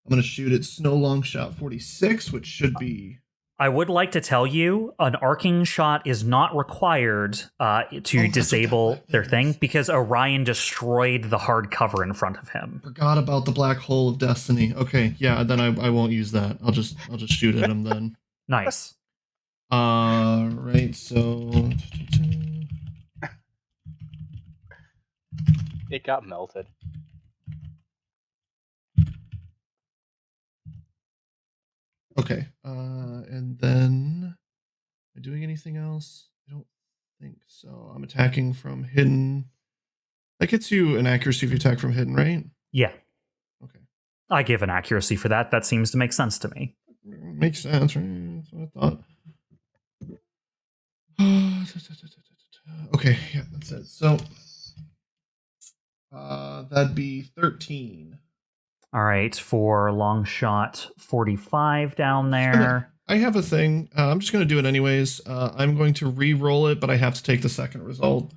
I'm going to shoot at Snow Long Shot 46, which should be. I would like to tell you an arcing shot is not required to disable their thing because Orion destroyed the hard cover in front of him. Forgot about the black hole of destiny. Okay, yeah, then I won't use that. I'll just shoot at him then. Nice. Right, so It got melted. okay, and then am I doing anything else? I don't think so. I'm attacking from hidden. That gets you an accuracy if you attack from hidden, right? Yeah. Okay. I give an accuracy for that. That seems to make sense to me. Makes sense, right? That's what I thought. Okay, yeah, that's it. So, that'd be 13. All right, for long shot 45 down there. I have a thing. I'm just going to do it anyways. I'm going to re-roll it, but I have to take the second result.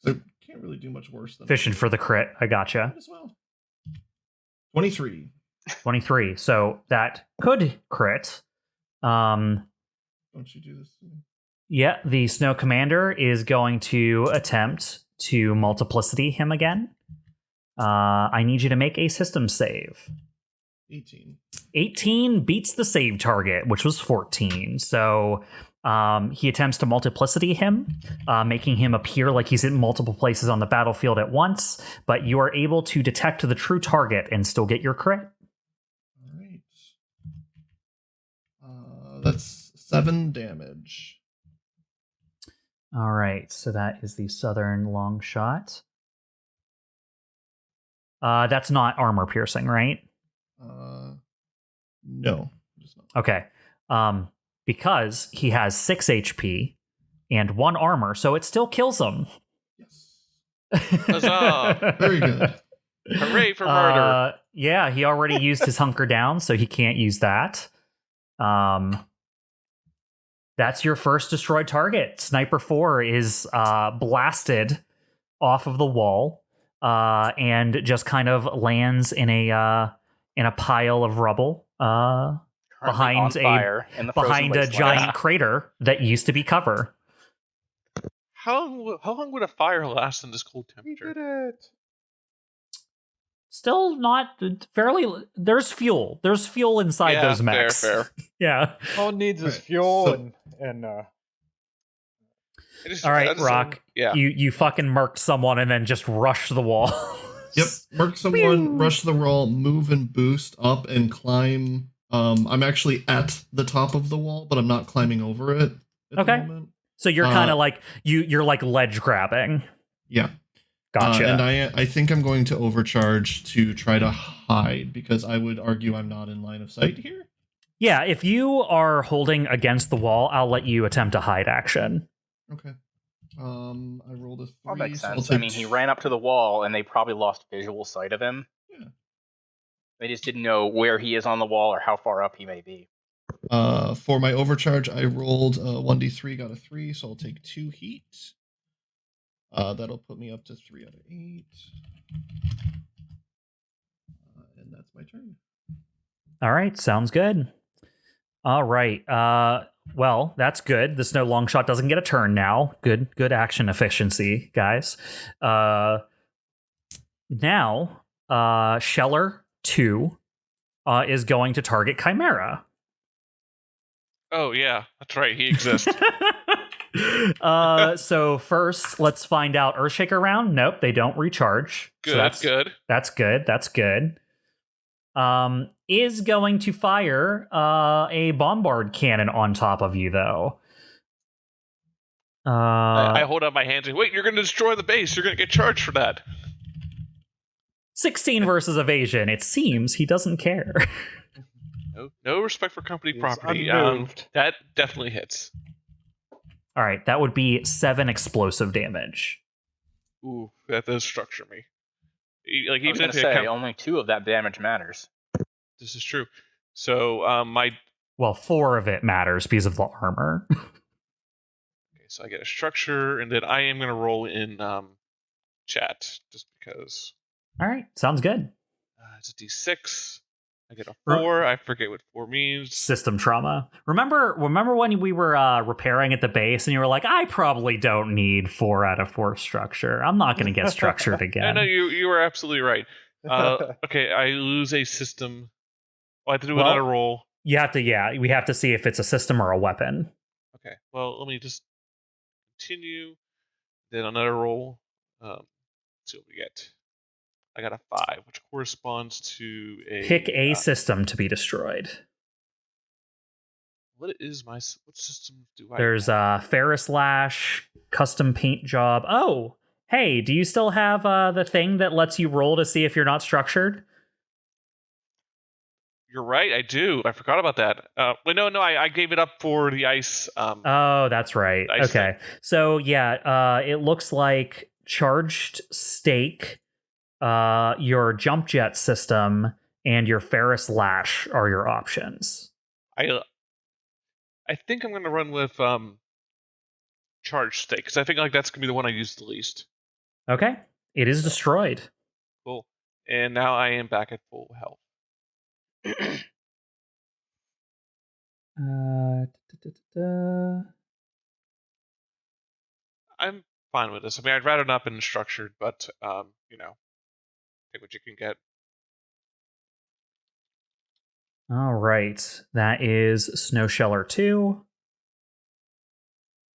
So I can't really do much worse than Fishing for the crit. I gotcha. as well. 23. 23. So that could crit. Don't you do this to me? Yeah, the Snow Commander is going to attempt to multiplicity him again. I need you to make a system save. 18. 18 beats the save target, which was 14. So he attempts to multiplicity him, making him appear like he's in multiple places on the battlefield at once, but you are able to detect the true target and still get your crit. All right. That's 7 damage. All right, so that is the Southern long shot. That's not armor piercing, right? No. Just not. Okay. Because he has 6 HP and 1 armor, so it still kills him. Yes. Huzzah! Very good. Hooray for murder! Yeah, he already used his hunker down, so he can't use that. That's your first destroyed target. Sniper 4 is blasted off of the wall and just kind of lands in a pile of rubble behind a giant crater that used to be cover. How long would a fire last in this cold We temperature? did it. Still not fairly. There's fuel. There's fuel inside Yeah, those mechs. fair. Yeah. All it needs is Right, fuel so- and All right, Rock. Yeah. You fucking murked someone and then just rushed the wall. Yep. Mark someone, rush the wall, move and boost up and climb. I'm actually at the top of the wall, but I'm not climbing over it at Okay. the moment. So you're kind of like you're like ledge grabbing. Yeah. Gotcha. And I think I'm going to overcharge to try to hide because I would argue I'm not in line of sight here. Yeah, if you are holding against the wall, I'll let you attempt a hide action. Okay. I rolled a 3. That makes so I'll sense. take I mean, he ran up to the wall, and they probably lost visual sight of him. Yeah. They just didn't know where he is on the wall or how far up he may be. For my overcharge, I rolled 1d3, got a 3, so I'll take 2 heat. That'll put me up to 3 out of 8. And that's my turn. All right, sounds good. All right. Well, that's good. The Snow Longshot doesn't get a turn now. Good action efficiency, guys. Now, Scheller 2 is going to target Chimera. Oh yeah, that's right. He exists. So first, let's find out Earthshaker round. Nope, they don't recharge. Good, So that's good. That's good. That's good. Is going to fire a bombard cannon on top of you, though. I hold up my hands and wait. You're going to destroy the base. You're going to get charged for that. 16 versus evasion. It seems he doesn't care. No respect for company He's property. unmoved. That definitely hits. All right, that would be 7 explosive damage. Ooh, that does structure me. Like I was even going if to it say, count, only 2 of that damage matters. this is true. So my Well, 4 of it matters because of the armor. okay, so I get a structure, and then I am going to roll in chat just because. All right, sounds good. It's a D6. I get a 4. I forget what 4 means. System trauma. Remember when we were repairing at the base and you were like, I probably don't need 4 out of 4 structure. I'm not going to get structured again. No, you were absolutely right. Okay, I lose a system. Oh, I have to do another roll. You have to, yeah. We have to see if it's a system or a weapon. Okay, well, let me just continue. Then another roll. See what we get. I got a 5, which corresponds to a... Pick a system to be destroyed. What system do I There's have? Ferris Lash, custom paint job. Oh, hey, do you still have the thing that lets you roll to see if you're not structured? You're right, I do. I forgot about that. No, I gave it up for the ice. Oh, that's right. Ice Okay. So, yeah, it looks like charged stake, your jump jet system, and your Ferris Lash are your options. I think I'm going to run with charge stake, because I think like that's going to be the one I use the least. Okay. It is destroyed. Cool. And now I am back at full health. I'm fine with this. I mean, I'd rather not been structured, but take what you can get. All right. That is Snowsheller 2.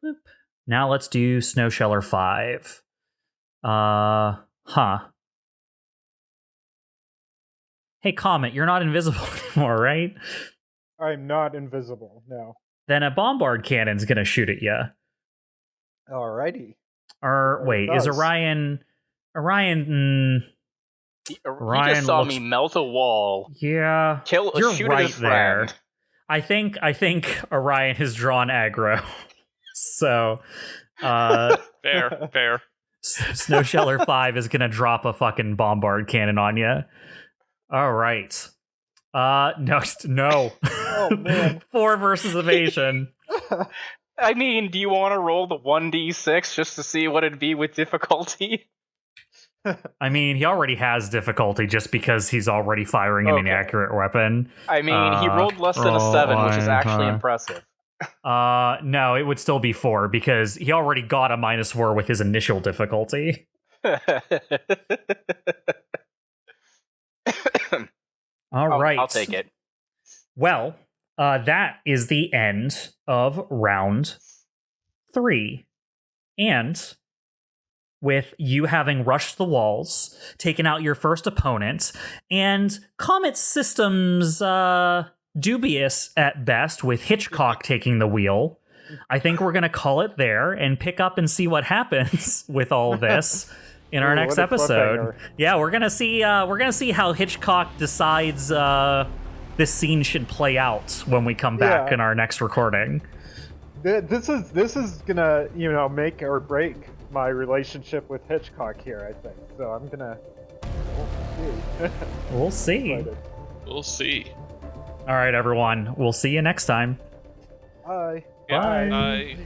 Boop. Now let's do Snowsheller 5. Hey, Comet, you're not invisible anymore, right? I'm not invisible, no. Then a bombard cannon's gonna shoot at you. Alrighty. Or wait, is Orion? He Ryan just saw looks- me melt a wall. Yeah, Shoot you're at right his there. friend. I think Orion has drawn aggro. So, Fair. Snowsheller 5 is gonna drop a fucking bombard cannon on you. All right. No. Oh, man. 4 versus evasion. I mean, do you want to roll the 1d6 just to see what it'd be with difficulty? I mean, he already has difficulty just because he's already firing an inaccurate weapon. I mean, he rolled less than a 7, which is actually impressive. No, it would still be 4 because he already got a -4 with his initial difficulty. All right. I'll take it. Well, that is the end of round 3. And with you having rushed the walls, taken out your first opponent, and Comet systems dubious at best with Hitchcock taking the wheel, I think we're going to call it there and pick up and see what happens with all this in our next episode. Yeah, we're gonna see how Hitchcock decides this scene should play out when we come back in our next recording. This is gonna make or break my relationship with Hitchcock here, I think. So I'm gonna We'll see. We'll see. All right, everyone. We'll see you next time. Bye. Yeah, Bye. bye.